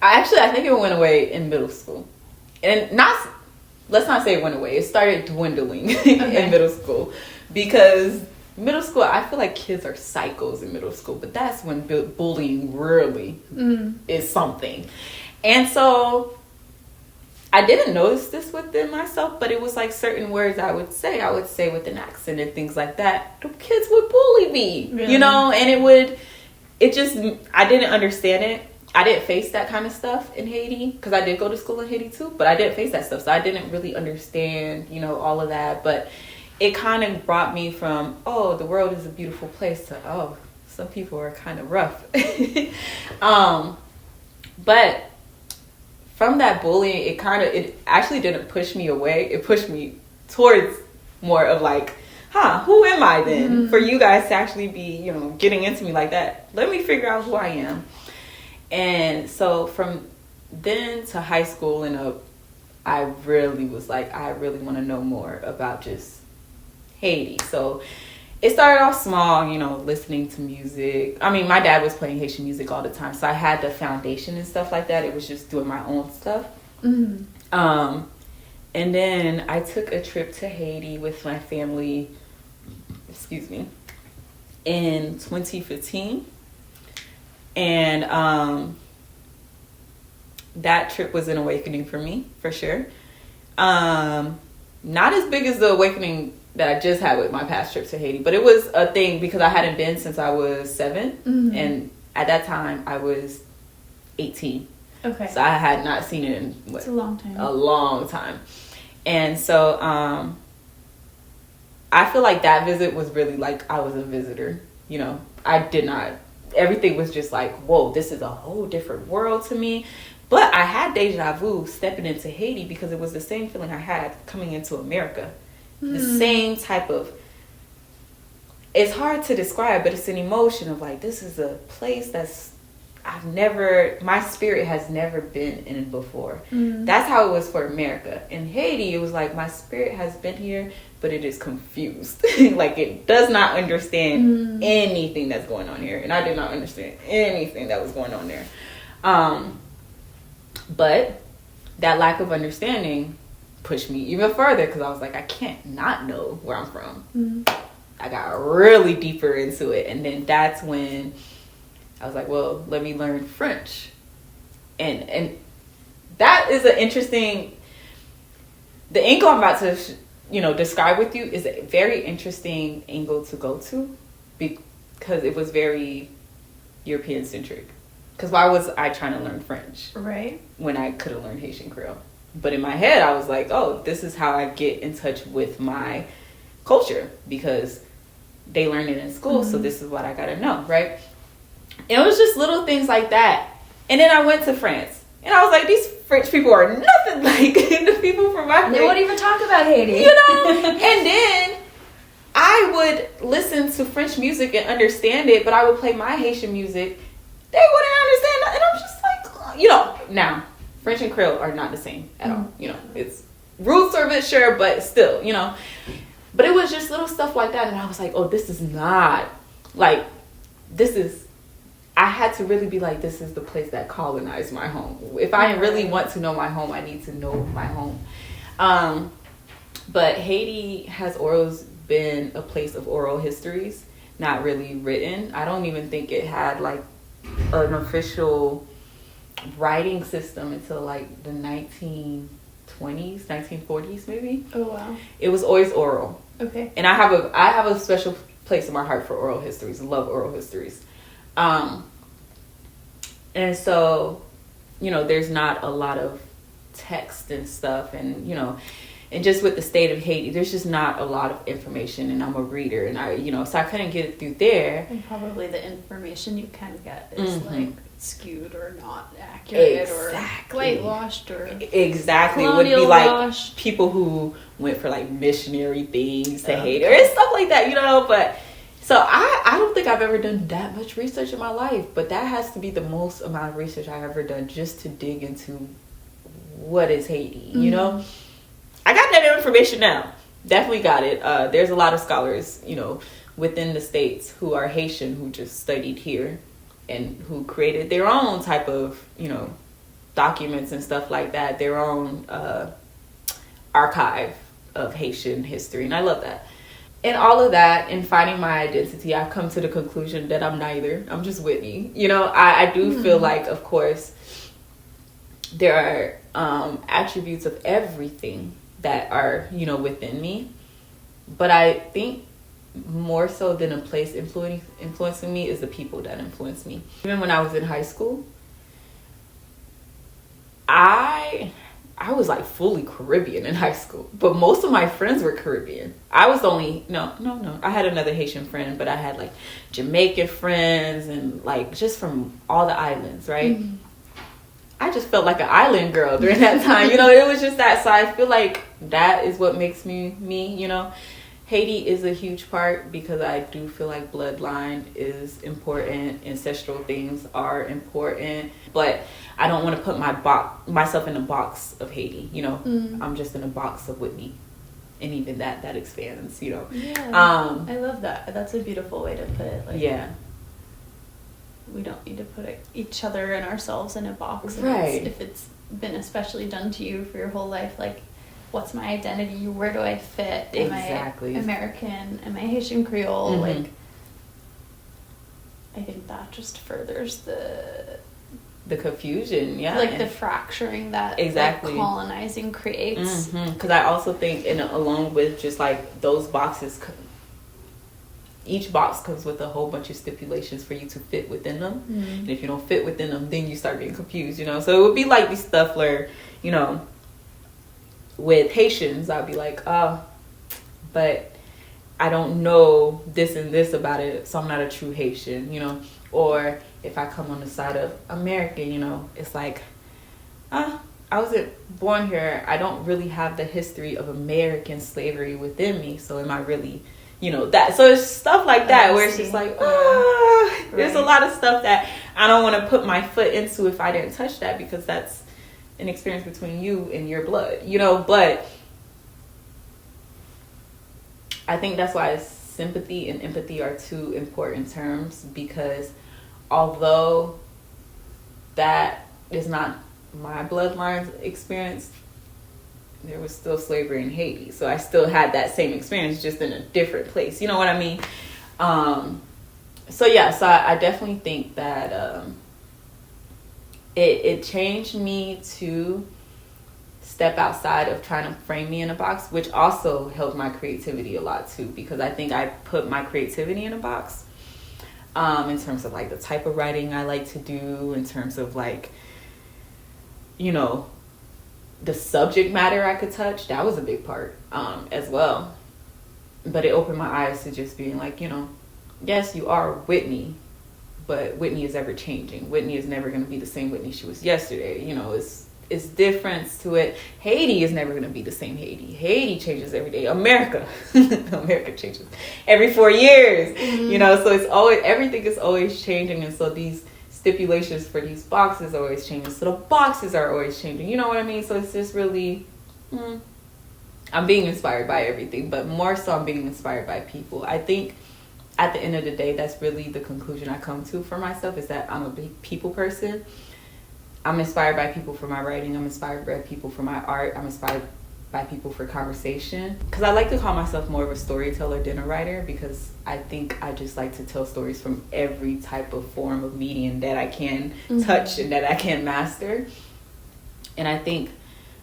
I think it went away in middle school. And let's not say it went away. It started dwindling in middle school because middle school, I feel like kids are psychos in middle school, but that's when bullying really is something. And so I didn't notice this within myself, but it was like certain words I would say with an accent and things like that. The kids would bully me, really? You know, and I didn't understand it. I didn't face that kind of stuff in Haiti because I did go to school in Haiti too, but I didn't face that stuff. So I didn't really understand, you know, all of that. But it kind of brought me from, oh, the world is a beautiful place to, oh, some people are kind of rough. But from that bullying, it actually didn't push me away. It pushed me towards more of like, who am I then? For you guys to actually be, you know, getting into me like that. Let me figure out who I am. And so from then to high school and up, I really was like, I really want to know more about just Haiti. So it started off small, you know, listening to music. I mean, my dad was playing Haitian music all the time, so I had the foundation and stuff like that. It was just doing my own stuff. And then I took a trip to Haiti with my family, in 2015. And that trip was an awakening for me, for sure. Not as big as the awakening that I just had with my past trip to Haiti, but it was a thing because I hadn't been since I was 7, and at that time I was 18. Okay. So I had not seen it in it's a long time. And so I feel like that visit was really like I was a visitor. You know, everything was just like, whoa, this is a whole different world to me. But I had deja vu stepping into Haiti because it was the same feeling I had coming into America. The same type of, it's hard to describe, but it's an emotion of like, this is a place my spirit has never been in before. That's how it was for America. In Haiti, it was like, my spirit has been here, but it is confused. Like, it does not understand anything that's going on here. And I did not understand anything that was going on there. But that lack of understanding pushed me even further because I was like, I can't not know where I'm from. I got really deeper into it, and then that's when I was like, well, let me learn French. And that is an interesting, the angle I'm about to, describe with you is a very interesting angle to go to, because it was very European centric. Because why was I trying to learn French? Right. When I could have learned Haitian Creole. But in my head, I was like, oh, this is how I get in touch with my culture, because they learn it in school, so this is what I gotta know, right? And it was just little things like that. And then I went to France, and I was like, these French people are nothing like the people from my place. They won't even talk about Haiti. And then I would listen to French music and understand it, but I would play my Haitian music. They wouldn't understand that. And I'm just like, now, French and Creole are not the same at all. It's roots are a bit sure, but still, But it was just little stuff like that. And I was like, oh, this is not, I had to really be like, this is the place that colonized my home. If I really want to know my home, I need to know my home. But Haiti has always been a place of oral histories, not really written. I don't even think it had an official writing system until the 1920s, 1940s maybe. Oh wow. It was always oral. Okay. And I have a special place in my heart for oral histories. I love oral histories. And so, there's not a lot of text and stuff, and and just with the state of Haiti, there's just not a lot of information, and I'm a reader, and so I couldn't get it through there. And probably the information you can get is skewed or not accurate or whitewashed or exactly. It would be washed. People who went for missionary things to Haiti or stuff like that, but so I don't think I've ever done that much research in my life, but that has to be the most amount of research I've ever done just to dig into what is Haiti, I got that information now. Definitely got it. There's a lot of scholars, within the States who are Haitian who just studied here and who created their own type of, documents and stuff like that, their own archive of Haitian history. And I love that. And all of that, in finding my identity, I've come to the conclusion that I'm neither. I'm just Whitney. I do feel like, of course, there are attributes of everything that are, within me. But I think more so than a place influencing me is the people that influence me. Even when I was in high school, I was fully Caribbean in high school, but most of my friends were Caribbean. I was only, no. I had another Haitian friend, but I had Jamaican friends and just from all the islands, right? Mm-hmm. I just felt like an island girl during that time. It was just that. So I feel like that is what makes me me. Haiti is a huge part because I do feel like bloodline is important. Ancestral things are important. But I don't want to put myself in a box of Haiti. I'm just in a box of Whitney. And even that expands, Yeah. I love that. That's a beautiful way to put it. Yeah. We don't need to put each other and ourselves in a box. Right. If it's been especially done to you for your whole life, what's my identity? Where do I fit? Exactly. Am I American? Am I Haitian Creole? Mm-hmm. I think that just furthers the confusion, yeah. The fracturing that exactly colonizing creates. Because I also think, along with just those boxes, each box comes with a whole bunch of stipulations for you to fit within them. And if you don't fit within them, then you start getting confused, So it would be like this stuff where, with Haitians, I'd be like, oh, but I don't know this and this about it, so I'm not a true Haitian, Or if I come on the side of American, it's like, I wasn't born here. I don't really have the history of American slavery within me, so am I really... that. So it's stuff like that where it's just there's a lot of stuff that I don't want to put my foot into if I didn't touch that, because that's an experience between you and your blood, but I think that's why sympathy and empathy are two important terms, because although that is not my bloodline's experience, there was still slavery in Haiti. So I still had that same experience, just in a different place. You know what I mean? So I definitely think that it changed me to step outside of trying to frame me in a box, which also helped my creativity a lot too, because I think I put my creativity in a box, in terms of like the type of writing I like to do, in terms of like, you know, the subject matter I could touch. That was a big part, as well. But it opened my eyes to just being like, you know, yes, you are Whitney, but Whitney is ever changing. Whitney is never going to be the same Whitney she was yesterday. You know, it's difference to it. Haiti is never going to be the same Haiti. Haiti changes every day. America changes every 4 years. Mm-hmm. You know, so it's always, everything is always changing. And so these stipulations for these boxes are always changing. So the boxes are always changing. You know what I mean? So it's just really, I'm being inspired by everything, but more so I'm being inspired by people. I think at the end of the day, that's really the conclusion I come to for myself, is that I'm a big people person. I'm inspired by people for my writing. I'm inspired by people for my art. I'm inspired by people for conversation. Because I like to call myself more of a storyteller than a writer, because I think I just like to tell stories from every type of form of medium that I can touch and that I can master. And I think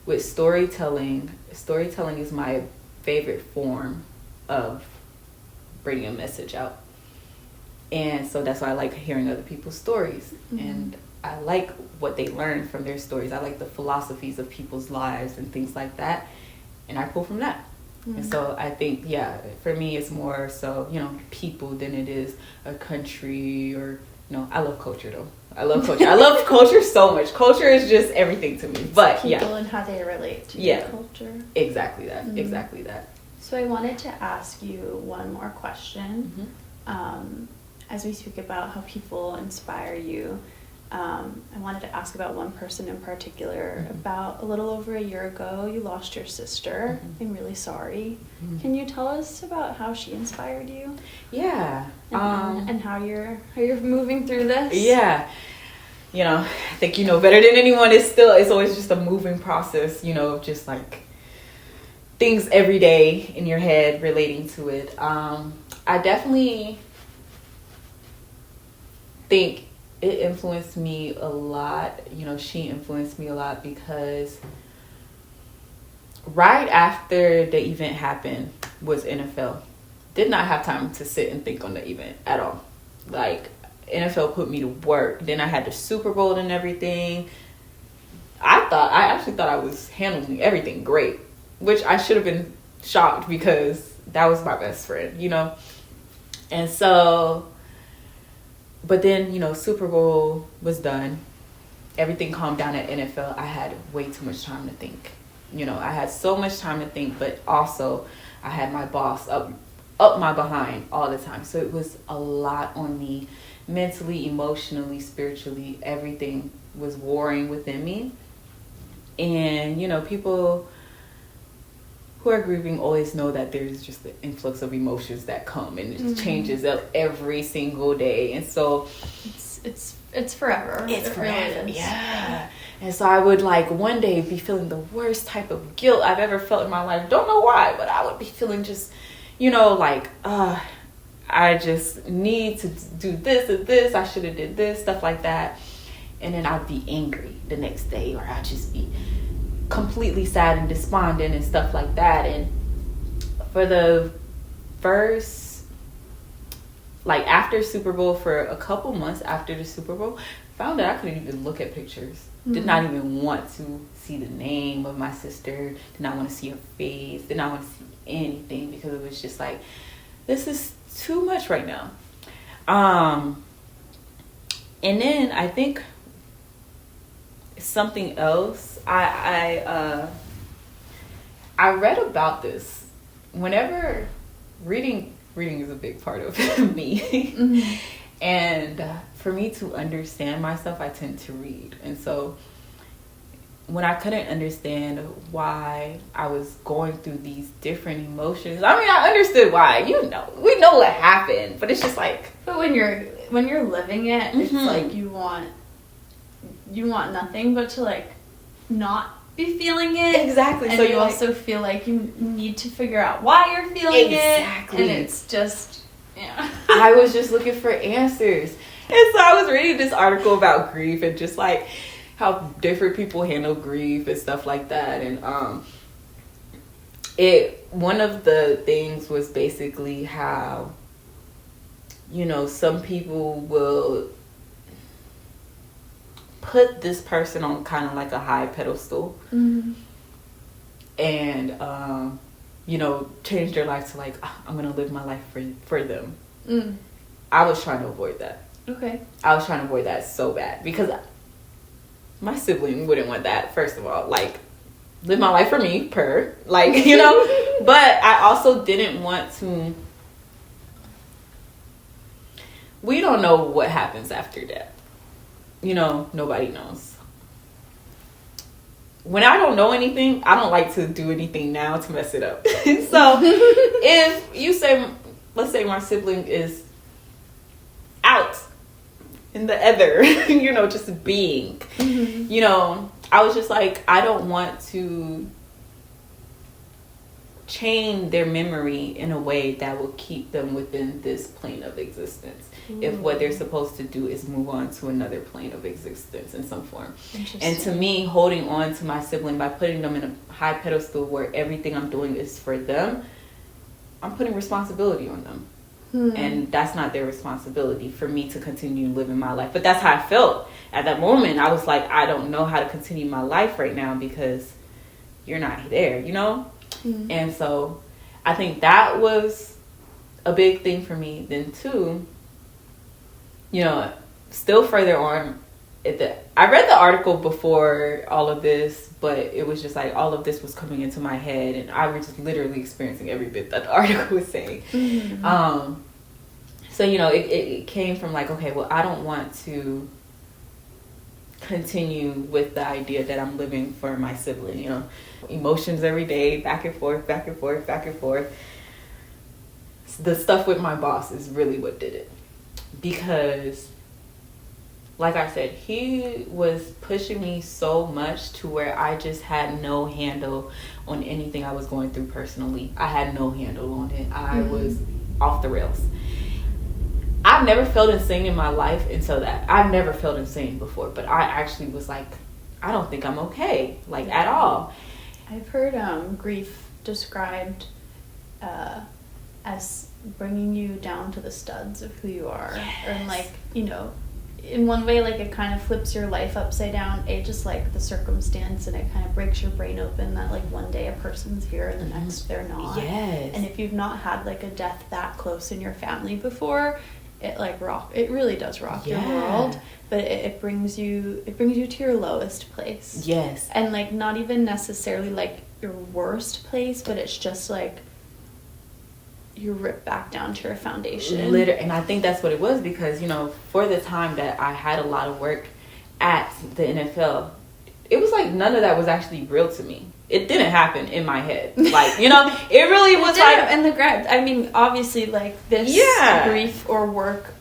with storytelling is my favorite form of bringing a message out. And so that's why I like hearing other people's stories. And I like what they learn from their stories. I like the philosophies of people's lives and things like that. And I pull from that. And so I think, for me, it's more so, you know, people than it is a country or, you know, I love culture though. I love culture. I love culture so much. Culture is just everything to me. But people and how they relate to the culture. Exactly that. Exactly that. So I wanted to ask you one more question. As we speak about how people inspire you, I wanted to ask about one person in particular. About a little over a year ago, you lost your sister. I'm really sorry. Can you tell us about how she inspired you? Yeah. And how you're moving through this? Yeah. You know, I think you know better than anyone. It's always just a moving process, you know, just like things every day in your head relating to it. I definitely think it influenced me a lot. You know, she influenced me a lot because right after the event happened was NFL. Did not have time to sit and think on the event at all. Like, NFL put me to work. Then I had the Super Bowl and everything. I actually thought I was handling everything great, which I should have been shocked because that was my best friend, you know? And so, but then, you know, Super Bowl was done. Everything calmed down at NFL. I had way too much time to think. You know, I had so much time to think, but also I had my boss up my behind all the time. So it was a lot on me, mentally, emotionally, spiritually. Everything was warring within me. And, you know, people who are grieving always know that there's just the influx of emotions that come, and it changes up every single day. And so it's forever. It's forever. Really is. Yeah. And so I would like one day be feeling the worst type of guilt I've ever felt in my life. Don't know why, but I would be feeling just, you know, like, I just need to do this and this. I should have did this, stuff like that. And then I'd be angry the next day, or I'd just be completely sad and despondent and stuff like that. And for the first, like after Super Bowl, for a couple months after the Super Bowl, found that I couldn't even look at pictures. Did not even want to see the name of my sister. Did not want to see her face. Did not want to see anything, because it was just like, this is too much right now. And then I think something else, I read about this. Whenever reading is a big part of me. And for me to understand myself, I tend to read. And so when I couldn't understand why I was going through these different emotions, I mean, I understood why, you know, we know what happened, but it's just like, but when you're living it, it's like you want nothing but to like not be feeling it. Exactly. And so you also feel like you need to figure out why you're feeling it. And it's just, yeah. I was just looking for answers. And so I was reading this article about grief, and just like, how different people handle grief and stuff like that. And one of the things was basically how, you know, some people will put this person on kind of like a high pedestal, and you know, change their life to like, I'm gonna live my life for them. I was trying to avoid that. Okay. I was trying to avoid that so bad, because my sibling wouldn't want that, first of all. Like, live my life for me, like, you know. But I also didn't want to. We don't know what happens after death. You know, nobody knows. When I don't know anything, I don't like to do anything now to mess it up. So, if you say, let's say my sibling is out in the ether, you know, just being, you know, I was just like, I don't want to chain their memory in a way that will keep them within this plane of existence. If what they're supposed to do is move on to another plane of existence in some form. And to me, holding on to my sibling by putting them in a high pedestal where everything I'm doing is for them, I'm putting responsibility on them. And that's not their responsibility for me to continue living my life. But that's how I felt at that moment. I was like, I don't know how to continue my life right now because you're not there, you know? And so I think that was a big thing for me. Then too, you know, still further on, I read the article before all of this, but it was just like all of this was coming into my head, and I was just literally experiencing every bit that the article was saying. So, you know, it came from like, okay, well, I don't want to continue with the idea that I'm living for my sibling, you know, emotions every day, back and forth, back and forth, back and forth. The stuff with my boss is really what did it. Because, like I said, he was pushing me so much to where I just had no handle on anything I was going through personally. I had no handle on it. I was off the rails. I've never felt insane in my life until that. I've never felt insane before, but I actually was like, I don't think I'm okay, like at all. I've heard grief described as bringing you down to the studs of who you are. Yes. Or like, you know, in one way, like it kind of flips your life upside down. Just like the circumstance, and it kind of breaks your brain open that like one day a person's here and the next they're not. Yes. And if you've not had like a death that close in your family before, it really does rock your world. But it brings you to your lowest place. Yes. And like not even necessarily like your worst place, but it's just like you rip back down to your foundation. And I think that's what it was, because, you know, for the time that I had a lot of work at the NFL, it was like none of that was actually real to me. It didn't happen in my head. Like, you know, it really was like... And I mean, obviously, like, this grief or work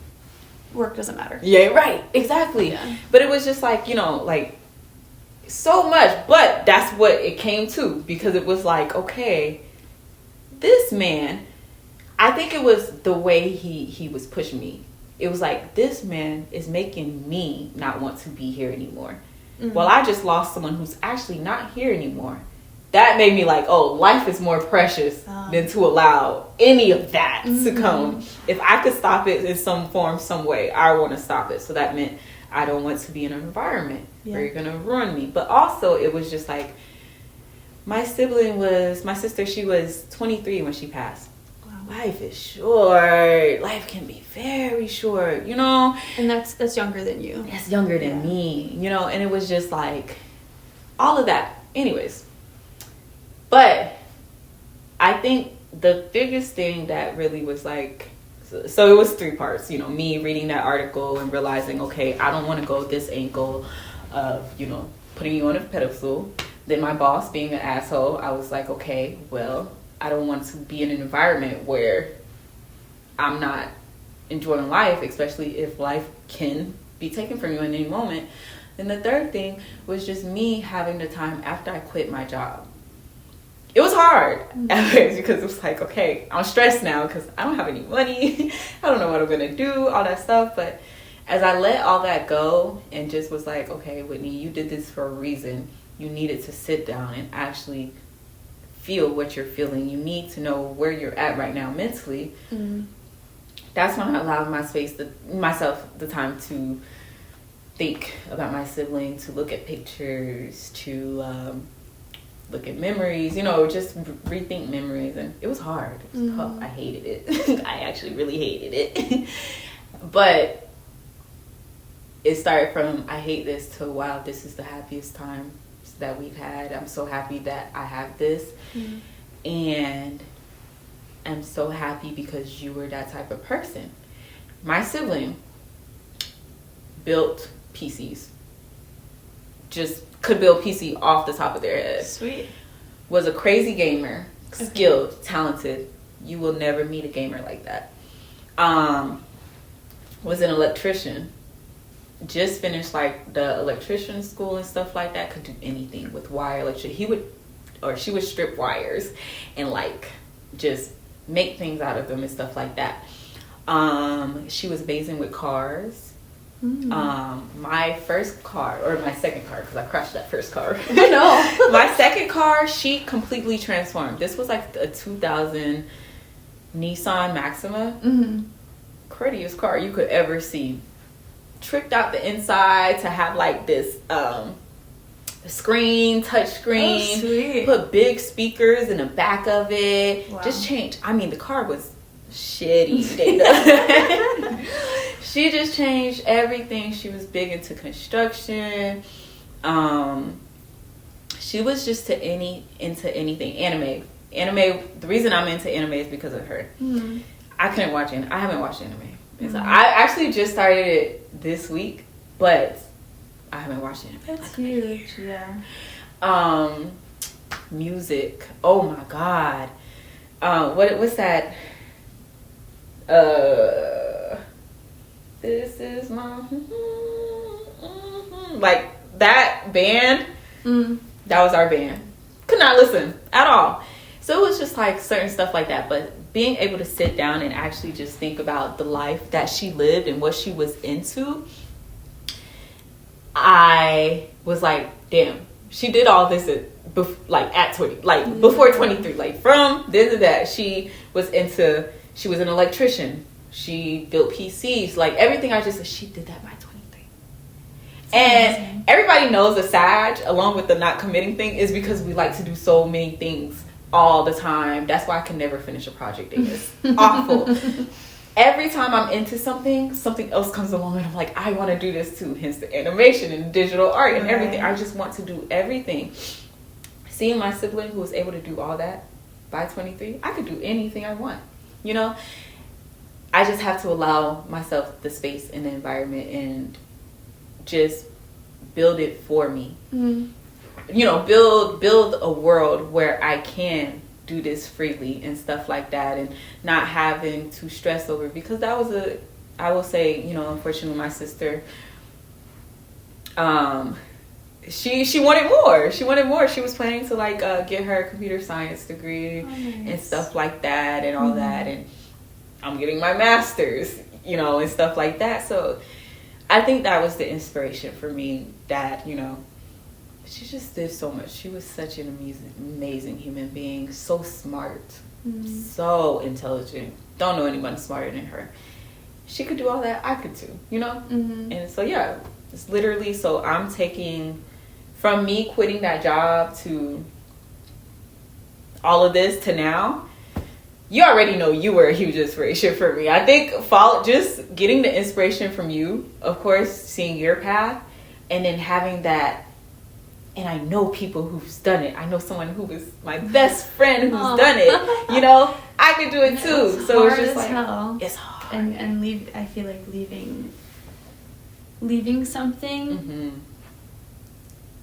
doesn't matter. Yeah, right. Exactly. Yeah. But it was just like, you know, like, so much. But that's what it came to. Because it was like, okay, this man... I think it was the way he was pushing me. It was like, this man is making me not want to be here anymore. Well, I just lost someone who's actually not here anymore. That made me like, oh, life is more precious than to allow any of that to come. If I could stop it in some form, some way, I want to stop it. So that meant I don't want to be in an environment where you're going to ruin me. But also, it was just like, my sister, she was 23 when she passed. Life is short. Life can be very short, you know. And that's younger than you. That's younger than me, you know. And it was just like all of that. Anyways, but I think the biggest thing that really was like, so it was 3 parts. You know, me reading that article and realizing, okay, I don't want to go this angle of, you know, putting you on a pedestal. Then my boss being an asshole. I was like, okay, well, I don't want to be in an environment where I'm not enjoying life, especially if life can be taken from you in any moment. And the third thing was just me having the time after I quit my job. It was hard at first, because it was like, okay, I'm stressed now because I don't have any money. I don't know what I'm going to do, all that stuff. But as I let all that go and just was like, okay, Whitney, you did this for a reason. You needed to sit down and actually feel what you're feeling. You need to know where you're at right now mentally. That's when I allowed myself the time to think about my sibling, to look at pictures, to look at memories, just rethink memories. And it was hard. It was tough. I hated it. I actually really hated it. But it started from, I hate this, to, wow, this is the happiest time that we've had. I'm so happy that I have this. And I'm so happy because you were that type of person. My sibling built PCs. Just could build PC off the top of their head. Sweet. Was a crazy gamer, skilled, talented. You will never meet a gamer like that. Was an electrician. Just finished like the electrician school and stuff like that. Could do anything with wire electric. She would strip wires and like just make things out of them and stuff like that. She was amazing with cars. My first car, or my second car, because I crashed that first car. No. My second car, she completely transformed. This was like a 2000 Nissan Maxima. Prettiest car you could ever see. Tricked out the inside to have like this screen, touch screen. Oh, sweet. Put big speakers in the back of it. Wow. Just changed. I mean, the car was shitty data. She just changed everything. She was big into construction. She was just into anything. Anime. The reason I'm into anime is because of her. I couldn't watch it. I haven't watched anime. So I actually just started it this week, but I haven't watched it. That's huge, yeah. Music. Oh my God. What's that? This is my like that band. That was our band. Could not listen at all. So it was just like certain stuff like that, but being able to sit down and actually just think about the life that she lived and what she was into, I was like, damn, she did all this at 20, like before 23, like from this to that. She was an electrician. She built PCs, like everything. I just said, she did that by 23. And everybody knows the Sag, along with the not committing thing, is because we like to do so many things all the time. That's why I can never finish a project. It's awful. Every time I'm into something else comes along and I'm like, I want to do this too. Hence the animation and digital art and everything. I just want to do everything. Seeing my sibling who was able to do all that by 23, I could do anything I want. I just have to allow myself the space and the environment and just build it for me. Build a world where I can do this freely and stuff like that, and not having to stress over, because that was I will say, unfortunately my sister, she wanted more. She was planning to get her computer science degree and stuff like that and all that, and I'm getting my master's, and stuff like that. So I think that was the inspiration for me, that, she just did so much. She was such an amazing human being. So smart. So intelligent. Don't know anyone smarter than her. She could do all that. I could too, And so, yeah, it's literally, so I'm taking, from me quitting that job to all of this to now, you already know you were a huge inspiration for me. I think just getting the inspiration from you, of course, seeing your path, and then having that. And I know people who's done it. I know someone who is my best friend who's done it. I could do it too. So it's just like, hell. It's hard. And I feel like leaving something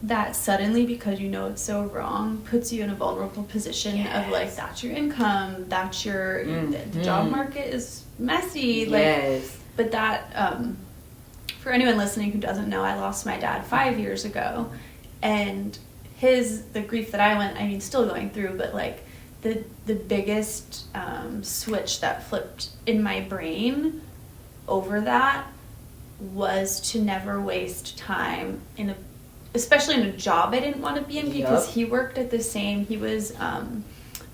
that suddenly, because it's so wrong, puts you in a vulnerable position of that's your income, that's your the job market is messy. But that for anyone listening who doesn't know, I lost my dad 5 years ago. And the grief that I went, still going through, but the biggest switch that flipped in my brain over that was to never waste time especially in a job I didn't want to be in, because he worked at he was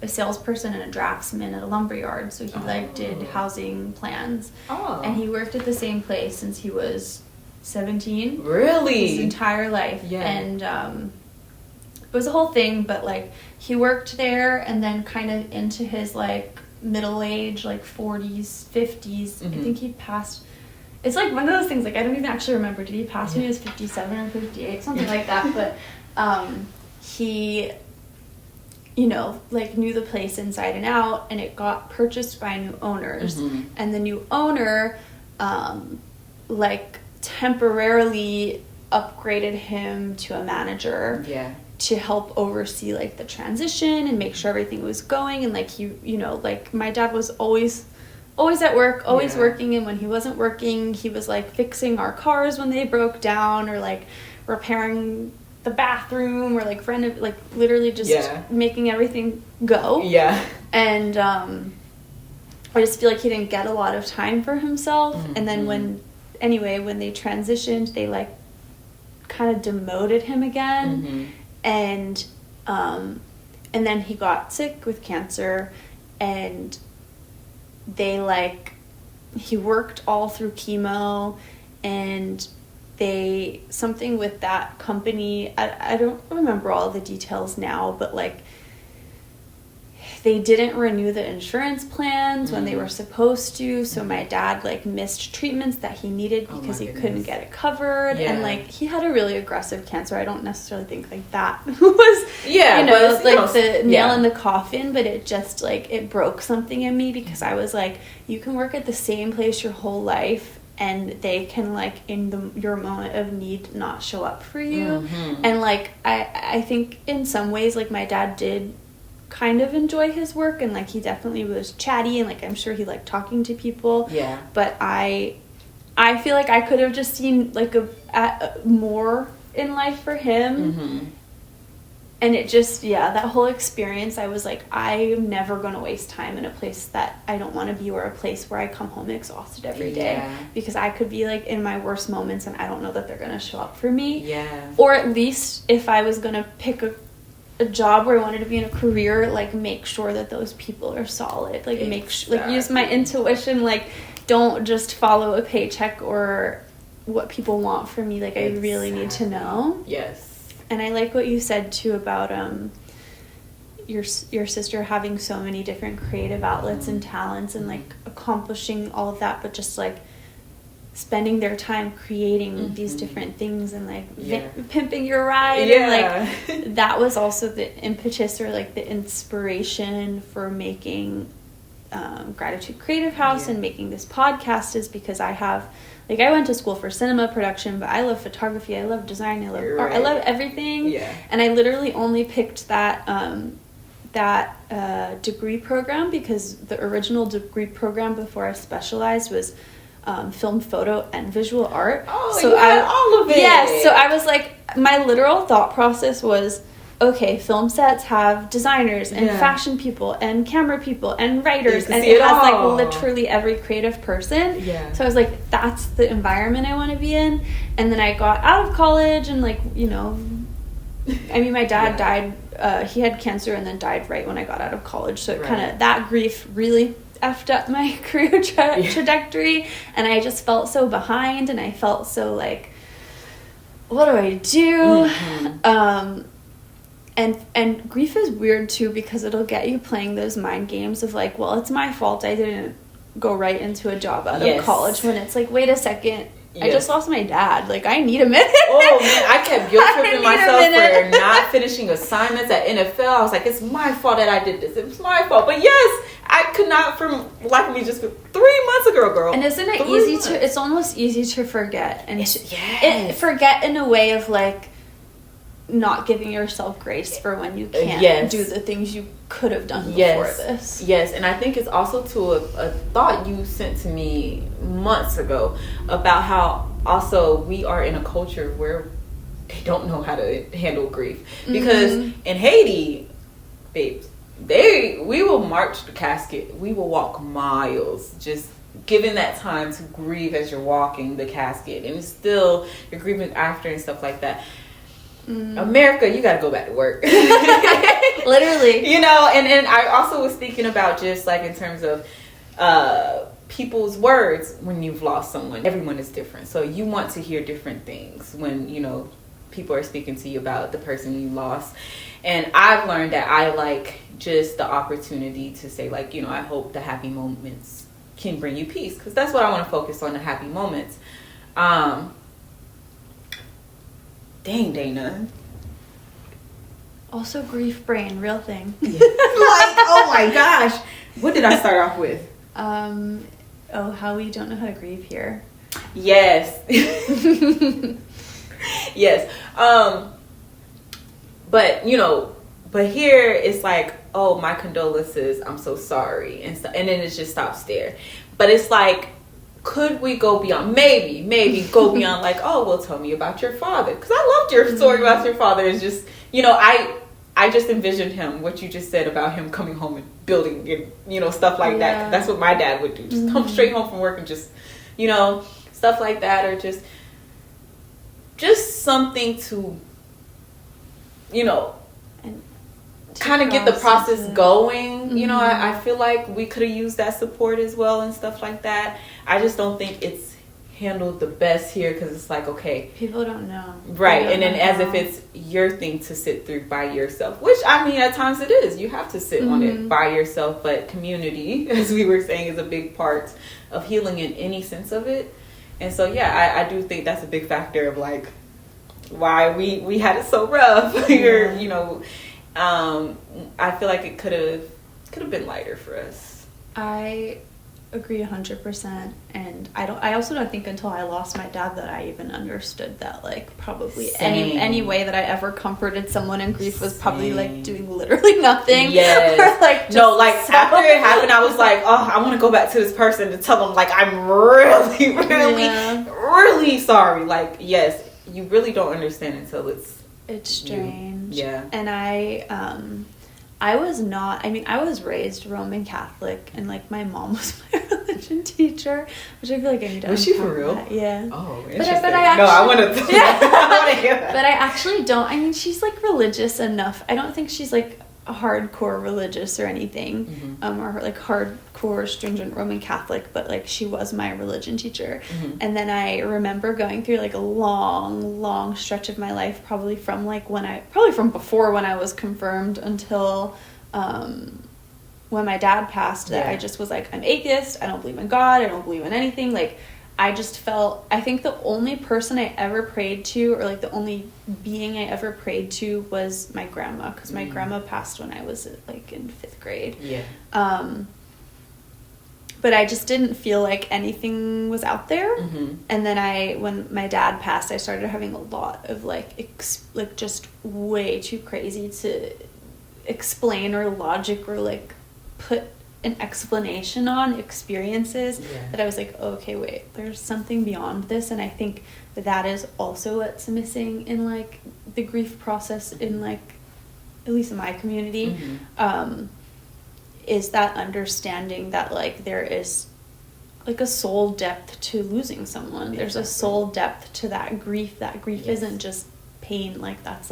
a salesperson and a draftsman at a lumber yard, so he did housing plans. And he worked at the same place since he was 17. Really? His entire life. Yeah. And it was a whole thing, but he worked there, and then kind of into his middle age, 40s, 50s. I think he passed. It's one of those things, I don't even actually remember. Did he pass when he was 57 or 58? Something like that. But he, knew the place inside and out, and it got purchased by new owners. And the new owner, temporarily upgraded him to a manager. Yeah. To help oversee the transition and make sure everything was going. And my dad was always at work, always working, and when he wasn't working, he was fixing our cars when they broke down, or repairing the bathroom, or literally just making everything go. Yeah. And I just feel he didn't get a lot of time for himself. And then when they transitioned, they kind of demoted him again. And then he got sick with cancer, and he worked all through chemo, and something with that company, I don't remember all the details now, but they didn't renew the insurance plans when they were supposed to, so my dad missed treatments that he needed because he couldn't get it covered. And he had a really aggressive cancer. I don't necessarily think that was the nail in the coffin, but it just it broke something in me, because I was you can work at the same place your whole life, and they can in your moment of need not show up for you. And I think in some ways my dad did kind of enjoy his work, and he definitely was chatty, and I'm sure he liked talking to people. Yeah. But I feel I could have just seen a more in life for him. And it just, that whole experience, I was I'm never going to waste time in a place that I don't want to be, or a place where I come home exhausted every day. Because I could be in my worst moments, and I don't know that they're going to show up for me. Yeah. Or at least if I was going to pick a job where I wanted to be in a career, make sure that those people are solid. Make sure, use my intuition. Don't just follow a paycheck or what people want from me. I really need to know. Yes. And I like what you said too about your sister having so many different creative outlets and talents, and accomplishing all of that, but just spending their time creating these different things, and pimping your ride. And that was also the impetus, or the inspiration for making Gratitude Creative House and making this podcast, is because I have I went to school for cinema production, but I love photography, I love design, I love art, I love everything. And I literally only picked that degree program because the original degree program before I specialized was film, photo, and visual art. Oh, so you had all of it. Yes, so I was my literal thought process was, okay, film sets have designers and fashion people and camera people and writers, and it has literally every creative person. Yeah. So I was that's the environment I want to be in. And then I got out of college, and my dad died. He had cancer and then died right when I got out of college. So it kind of, that grief really effed up my career trajectory, and I just felt so behind, and I felt so what do I do? And grief is weird too, because it'll get you playing those mind games of well, it's my fault I didn't go right into a job out of college, when it's wait a second, I just lost my dad. I need a minute. Oh man, I kept guilt tripping myself for not finishing assignments at NFL. I was it's my fault that I did this. It was my fault. But yes, I could not, for life of me, just 3 months ago, girl. And isn't it easy to? It's almost easy to forget, and forget in a way of not giving yourself grace for when you can't do the things you could have done before this. Yes, and I think it's also to a thought you sent to me months ago about how also we are in a culture where they don't know how to handle grief. Because in Haiti, babes, we will march the casket. We will walk miles just given that time to grieve as you're walking the casket, and it's still you're grieving after and stuff like that. America, you got to go back to work. Literally. You know, and I also was thinking about just like in terms of people's words when you've lost someone. Everyone is different. So you want to hear different things when, you know, people are speaking to you about the person you lost. And I've learned that I like just the opportunity to say, like, you know, I hope the happy moments can bring you peace, because that's what I want to focus on, the happy moments. Dang, Dana. Also, grief brain, real thing. Yeah. Like, oh my gosh. What did I start off with? How we don't know how to grieve here. Yes. Yes. But, you know, but here it's like, oh, my condolences, I'm so sorry. And then it just stops there. But it's like, could we go beyond? Maybe go beyond like, oh, well, tell me about your father. Because I loved your story about your father. It's just, you know, I just envisioned him, what you just said about him coming home and building, you know, stuff like that. That's what my dad would do. Just come straight home from work and just, you know, stuff like that. Or just something to, you know, kind of get the process going. You know, I feel like we could have used that support as well and stuff like that. I just don't think it's handled the best here, because it's like, okay, people don't know, right? And then as if it's your thing to sit through by yourself, which I mean at times it is. You have to sit on it by yourself, but community, as we were saying, is a big part of healing in any sense of it. And so yeah, I do think that's a big factor of like why we had it so rough here. You know, I feel like it could have been lighter for us. I agree 100%, and I also don't think until I lost my dad that I even understood that, like, probably any way that I ever comforted someone in grief was probably like doing literally nothing. Yes. Or, like, no, like after it happened, I was like, oh, I want to go back to this person to tell them, like, I'm really sorry. Like, yes, you really don't understand until it's strange. Yeah. And I was raised Roman Catholic, and like my mom was my religion teacher, which I feel like I need to. Was she for real? That. Yeah. Oh, interesting. But I actually, I want to. Yeah. I want to hear that. But I actually don't. I mean, she's like religious enough. I don't think she's like a hardcore religious or anything, or like hardcore stringent Roman Catholic. But like she was my religion teacher, and then I remember going through like a long stretch of my life, probably from before when I was confirmed until when my dad passed, that I just was like, I'm atheist. I don't believe in God. I don't believe in anything. Like, I just felt, I think the only person I ever prayed to, or like the only being I ever prayed to, was my grandma, because my grandma passed when I was like in 5th grade. Yeah. But I just didn't feel like anything was out there. And then when my dad passed, I started having a lot of like just way too crazy to explain or logic or like put an explanation on experiences that I was like, okay, wait, there's something beyond this. And I think that is also what's missing in like the grief process in like, at least in my community, is that understanding that like there is like a soul depth to losing someone. Exactly. There's a soul depth to that grief. That grief isn't just pain. Like that's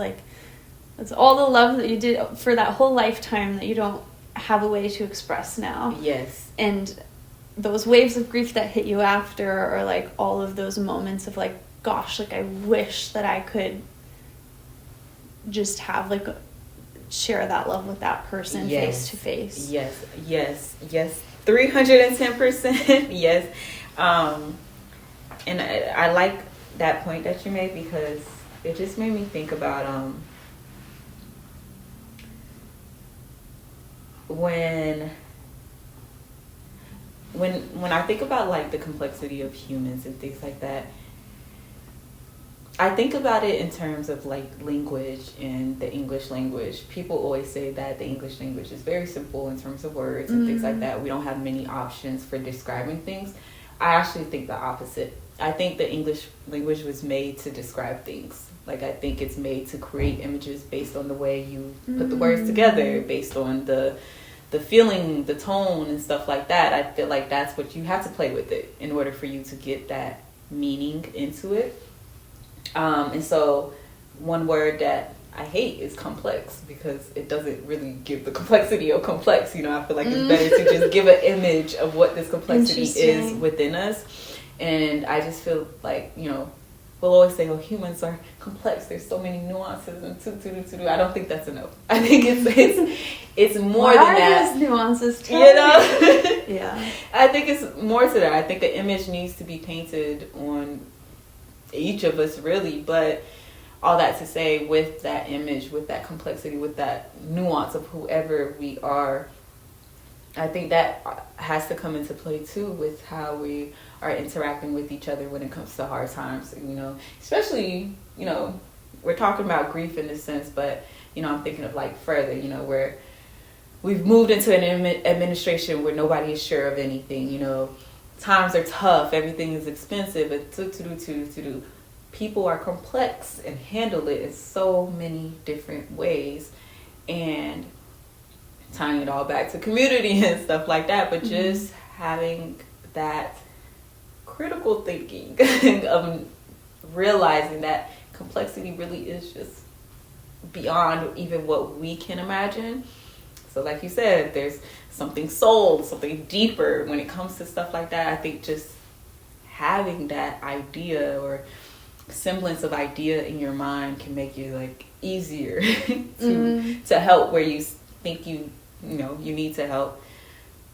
all the love that you did for that whole lifetime that you don't have a way to express now. Yes. And those waves of grief that hit you after are like all of those moments of like, gosh, like I wish that I could just have like share that love with that person face to face. Yes 310%. Yes. And I like that point that you made, because it just made me think about when I think about like the complexity of humans and things like that, I think about it in terms of like language and the English language. People always say that the English language is very simple in terms of words and things like that. We don't have many options for describing things. I actually think the opposite. I think the English language was made to describe things. Like, I think it's made to create images based on the way you put the words together, based on the the feeling, the tone and stuff like that, I feel like that's what you have to play with it in order for you to get that meaning into it. And so one word that I hate is complex, because it doesn't really give the complexity of complex. You know, I feel like it's better to just give an image of what this complexity is within us. And I just feel like, you know, we'll always say, oh, humans are complex. There's so many nuances and I don't think that's enough. I think it's more than that. Those nuances, you know? Yeah. I think it's more to that. I think the image needs to be painted on each of us, really. But all that to say, with that image, with that complexity, with that nuance of whoever we are, I think that has to come into play too with how we are interacting with each other when it comes to hard times. You know, especially, you know, we're talking about grief in this sense, but, you know, I'm thinking of like further, you know, where we've moved into an administration where nobody is sure of anything. You know, times are tough, everything is expensive, and people are complex and handle it in so many different ways, and tying it all back to community and stuff like that, but just having that critical thinking of realizing that complexity really is just beyond even what we can imagine. So like you said, there's something soul, something deeper when it comes to stuff like that. I think just having that idea or semblance of idea in your mind can make you like easier to help where you think you need to help.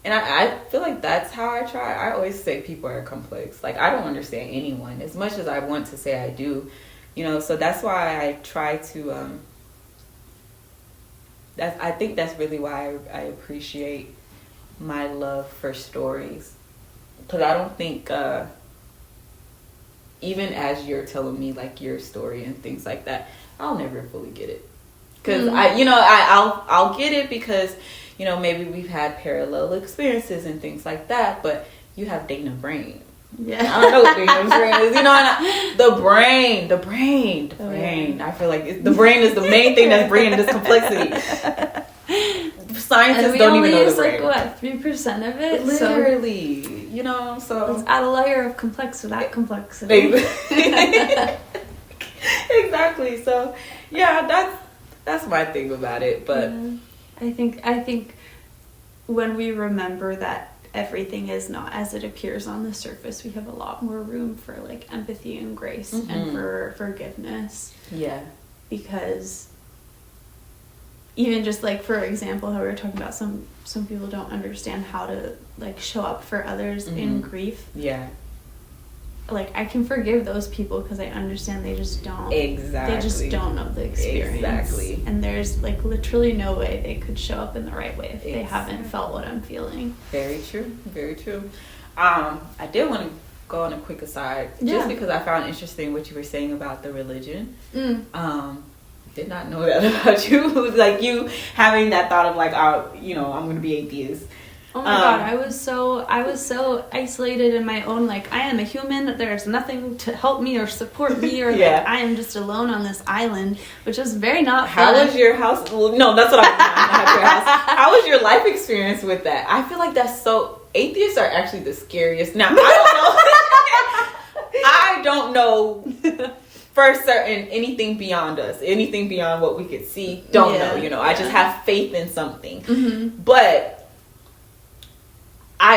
And I feel like that's how I try. I always say people are complex. Like, I don't understand anyone as much as I want to say I do, you know. So that's why I try to I think that's really why I appreciate my love for stories, because I don't think even as you're telling me like your story and things like that, I'll never fully get it. Because I'll get it because, you know, maybe we've had parallel experiences and things like that, but you have Dana brain. Yeah. I don't know what Dana's brain is. You know, the brain. I feel like the brain is the main thing that's bringing this complexity. Scientists don't even know the brain. Like, what, 3% of it? Literally. So, you know, so let's add a layer of complex to that complexity. Exactly. So, yeah, that's my thing about it. But I think when we remember that everything is not as it appears on the surface, we have a lot more room for like empathy and grace and for forgiveness. Yeah. Because even just like, for example, how we were talking about some people don't understand how to like show up for others in grief. Yeah. Like, I can forgive those people because I understand they just don't. Exactly. They just don't know the experience. Exactly. And there's, like, literally no way they could show up in the right way if they haven't felt what I'm feeling. Very true. Very true. I did want to go on a quick aside. Just because I found interesting what you were saying about the religion. Did not know that about you. Like, you having that thought of, like, I'm going to be atheist. Oh my God, I was so isolated in my own, like, I am a human, there's nothing to help me or support me, or like, I am just alone on this island, which is very not fun. How was your house? Well, no, that's what I'm your house. How was your life experience with that? I feel like that's so, atheists are actually the scariest. Now, I don't know for certain anything beyond us, anything beyond what we could see, know, I just have faith in something. But I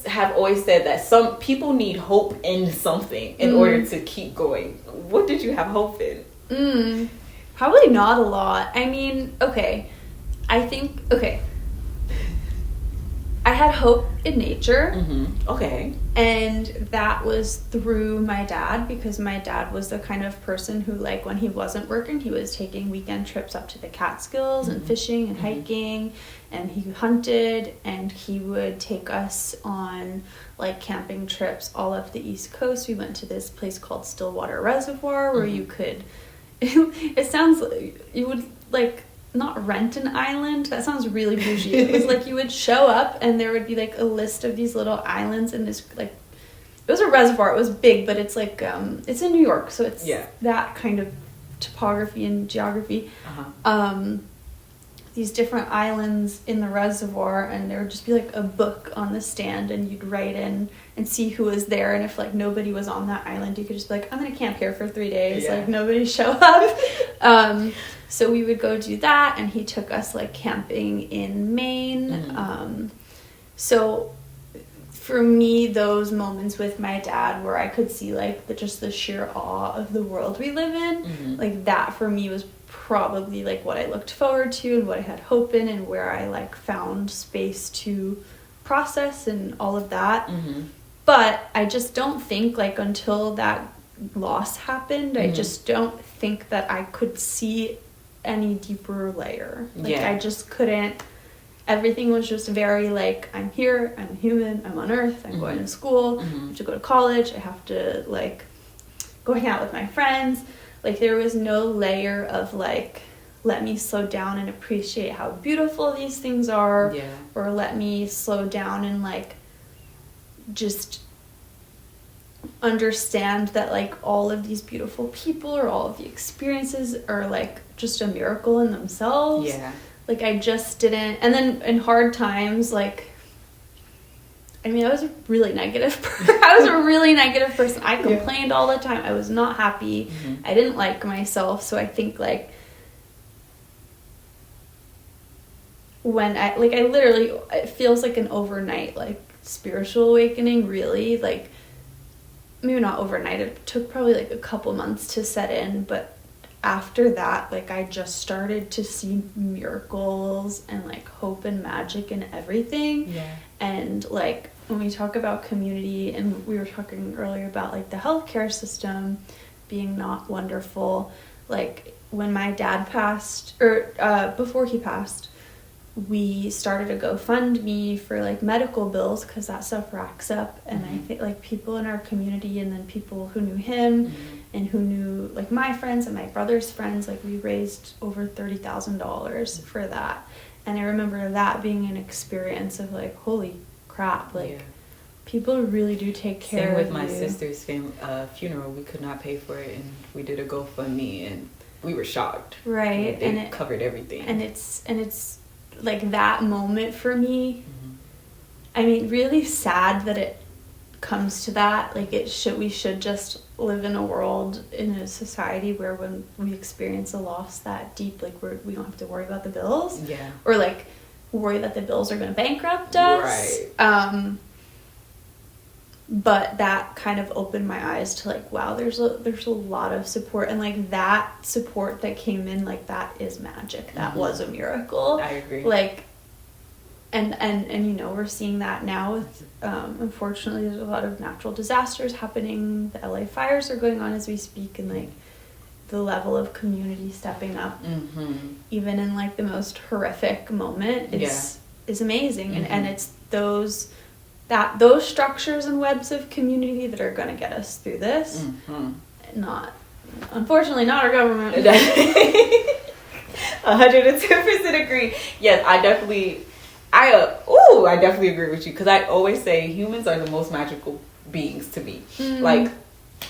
have always said that some people need hope in something in order to keep going. What did you have hope in? Probably not a lot. I mean, I had hope in nature. Okay. And that was through my dad, because my dad was the kind of person who, like, when he wasn't working, he was taking weekend trips up to the Catskills and fishing and hiking, and he hunted, and he would take us on, like, camping trips all up the East Coast. We went to this place called Stillwater Reservoir where you could, it sounds like you would, like, not rent an island. That sounds really bougie. It was like you would show up and there would be like a list of these little islands in this, like, it was a reservoir. It was big, but it's like it's in New York, so it's that kind of topography and geography. these different islands in the reservoir, and there would just be like a book on the stand, and you'd write in and see who was there, and if like nobody was on that island, you could just be like, I'm gonna camp here for 3 days, like nobody show up. So we would go do that, and he took us like camping in Maine. So for me, those moments with my dad where I could see like just the sheer awe of the world we live in, like that for me was probably like what I looked forward to and what I had hope in, and where I like found space to process and all of that. But I just don't think like until that loss happened, I just don't think that I could see any deeper layer. Like I just couldn't. Everything was just very like, I'm here, I'm human, I'm on earth, I'm going to school, I have to go to college, I have to like go hang out with my friends. Like there was no layer of like, let me slow down and appreciate how beautiful these things are, or let me slow down and like just understand that like all of these beautiful people or all of the experiences are like just a miracle in themselves. Like I just didn't. And then in hard times, like, I mean, I was a really negative person. I complained all the time. I was not happy. I didn't like myself. So I think like when I literally, it feels like an overnight like spiritual awakening, really. Like maybe not overnight. It took probably like a couple months to set in, but after that, like I just started to see miracles and like hope and magic in everything. And like when we talk about community, and we were talking earlier about like the healthcare system being not wonderful, like when my dad passed, or before he passed, we started a GoFundMe for like medical bills because that stuff racks up. And I think like people in our community, and then people who knew him and who knew like my friends and my brother's friends, like we raised over $30,000 for that. And I remember that being an experience of like, holy crap, like people really do take care of you. Same with my sister's funeral. We could not pay for it, and we did a GoFundMe, and we were shocked. Right. And it covered everything. And it's like that moment for me, I mean, really sad that it comes to that. Like we should just live in a world, in a society where when we experience a loss that deep, like we don't have to worry about the bills, or like worry that the bills are going to bankrupt us. But that kind of opened my eyes to like, wow, there's a lot of support, and like that support that came in, like that is magic. That was a miracle. I agree. Like, and you know, we're seeing that now with unfortunately there's a lot of natural disasters happening. The LA fires are going on as we speak, and like the level of community stepping up, even in like the most horrific moment, is amazing. And it's those structures and webs of community that are going to get us through this. Unfortunately, not our government. 102% agree. Yes, I definitely agree with you, because I always say humans are the most magical beings to me. Like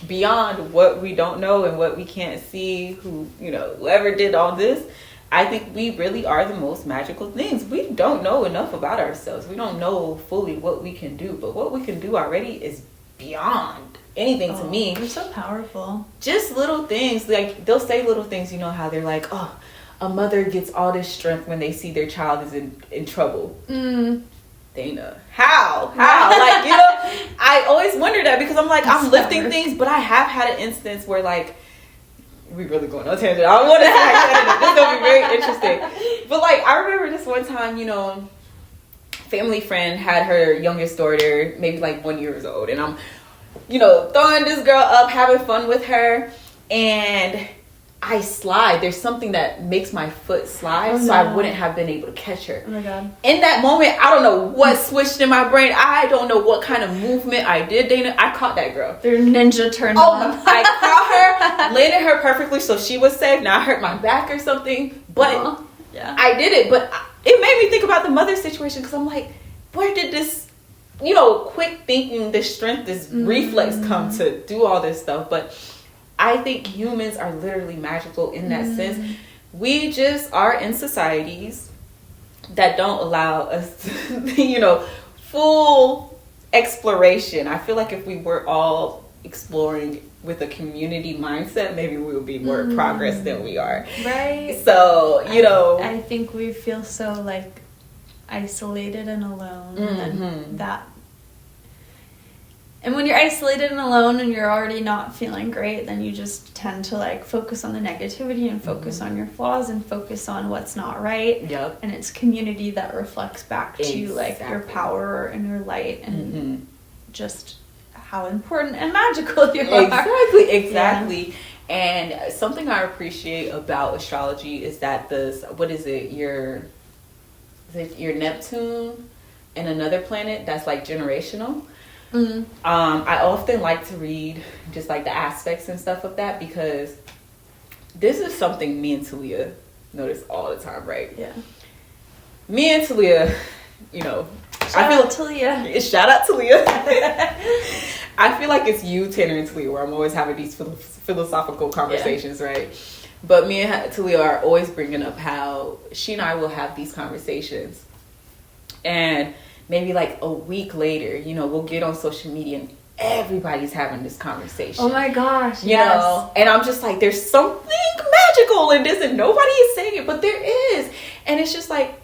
beyond what we don't know and what we can't see, whoever did all this, I think we really are the most magical things. We don't know enough about ourselves. We don't know fully what we can do, but what we can do already is beyond anything to me. They're so powerful. Just little things. Like they'll say little things, how they're like, oh, a mother gets all this strength when they see their child is in trouble. Dana, how? Like, I always wonder that, because I'm like, I'm lifting things, but I have had an instance where like, we really going on tangent. I want to say this is gonna be very interesting. But like, I remember this one time, family friend had her youngest daughter, maybe like 1 year old, and I'm, throwing this girl up, having fun with her, and I slide. There's something that makes my foot slide, so I wouldn't have been able to catch her. Oh my God. In that moment, I don't know what switched in my brain. I don't know what kind of movement I did, Dana. I caught that girl. Their ninja turned on. I caught her, landed her perfectly, so she was safe. Now I hurt my back or something, but I did it. But it made me think about the mother situation, because I'm like, where did this, quick thinking, this strength, this reflex come to do all this stuff? But I think humans are literally magical in that sense. We just are in societies that don't allow us to, full exploration. I feel like if we were all exploring with a community mindset, maybe we would be more in progress than we are. Right. So, I think we feel so like isolated and alone. And when you're isolated and alone and you're already not feeling great, then you just tend to like focus on the negativity and focus on your flaws and focus on what's not right. Yep. And it's community that reflects back to like your power and your light and just how important and magical you are. Exactly. Yeah. And something I appreciate about astrology is that your Neptune and another planet that's like generational. I often like to read just like the aspects and stuff of that, because this is something me and Talia notice all the time, right? Yeah. Me and Talia, Shout out Talia. I feel like it's you, Tanner, and Talia, where I'm always having these philosophical conversations, right? But me and Talia are always bringing up how she and I will have these conversations, and maybe like a week later, we'll get on social media and everybody's having this conversation. Oh my gosh. And I'm just like, there's something magical in this and nobody is saying it, but there is. And it's just like,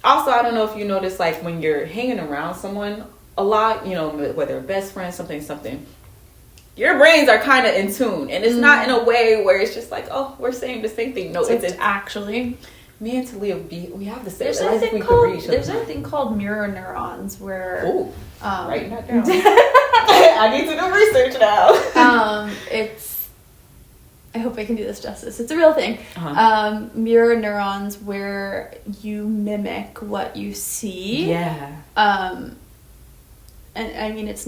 also, I don't know if you notice, like when you're hanging around someone a lot, whether a best friend, something, your brains are kind of in tune. And it's not in a way where it's just like, oh, we're saying the same thing. No, it's actually... Me and Talia, we have the same. There's a thing called mirror neurons where. Writing that down. I need to do research now. I hope I can do this justice. It's a real thing. Mirror neurons where you mimic what you see. Yeah. And I mean, it's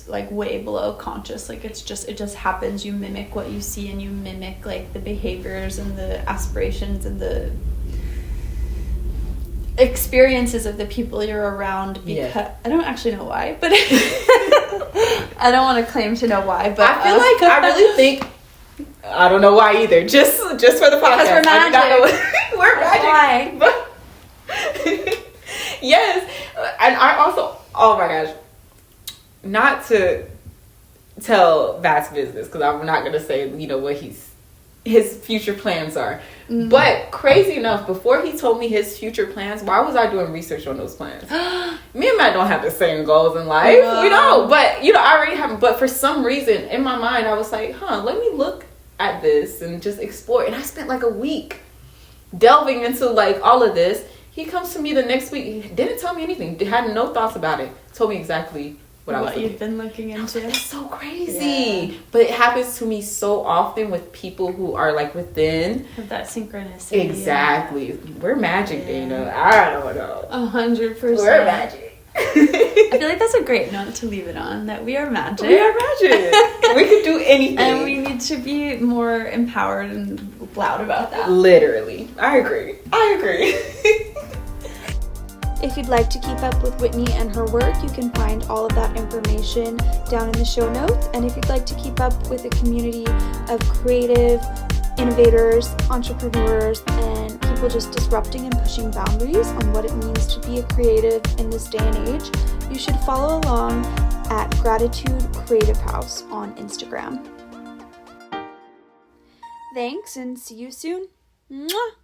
like way below conscious. Like it just happens. You mimic what you see, and you mimic like the behaviors and the aspirations and the experiences of the people you're around, because I don't actually know why, but I don't want to claim to know why, but I feel like I really think I don't know why either, just for the podcast. Because we're magic. We're magic. But yes. And I also, oh my gosh, not to tell Vast's business, because I'm not going to say what his future plans are. But crazy enough, before he told me his future plans, why was I doing research on those plans? Me and Matt don't have the same goals in life, but I already have. But for some reason in my mind, I was like, let me look at this and just explore. And I spent like a week delving into like all of this. He comes to me the next week. He didn't tell me anything. Had no thoughts about it. Told me exactly what you've been looking into. That's so crazy. Yeah. But it happens to me so often with people who are like within of that synchronicity. Exactly. We're magic, Dana. I don't know. 100%. We're magic. I feel like that's a great note to leave it on, that we are magic. We are magic. We can do anything. And we need to be more empowered and loud about that. Literally. I agree. If you'd like to keep up with Whitney and her work, you can find all of that information down in the show notes. And if you'd like to keep up with a community of creative innovators, entrepreneurs, and people just disrupting and pushing boundaries on what it means to be a creative in this day and age, you should follow along at Gratitude Creative House on Instagram. Thanks, and see you soon. Mwah!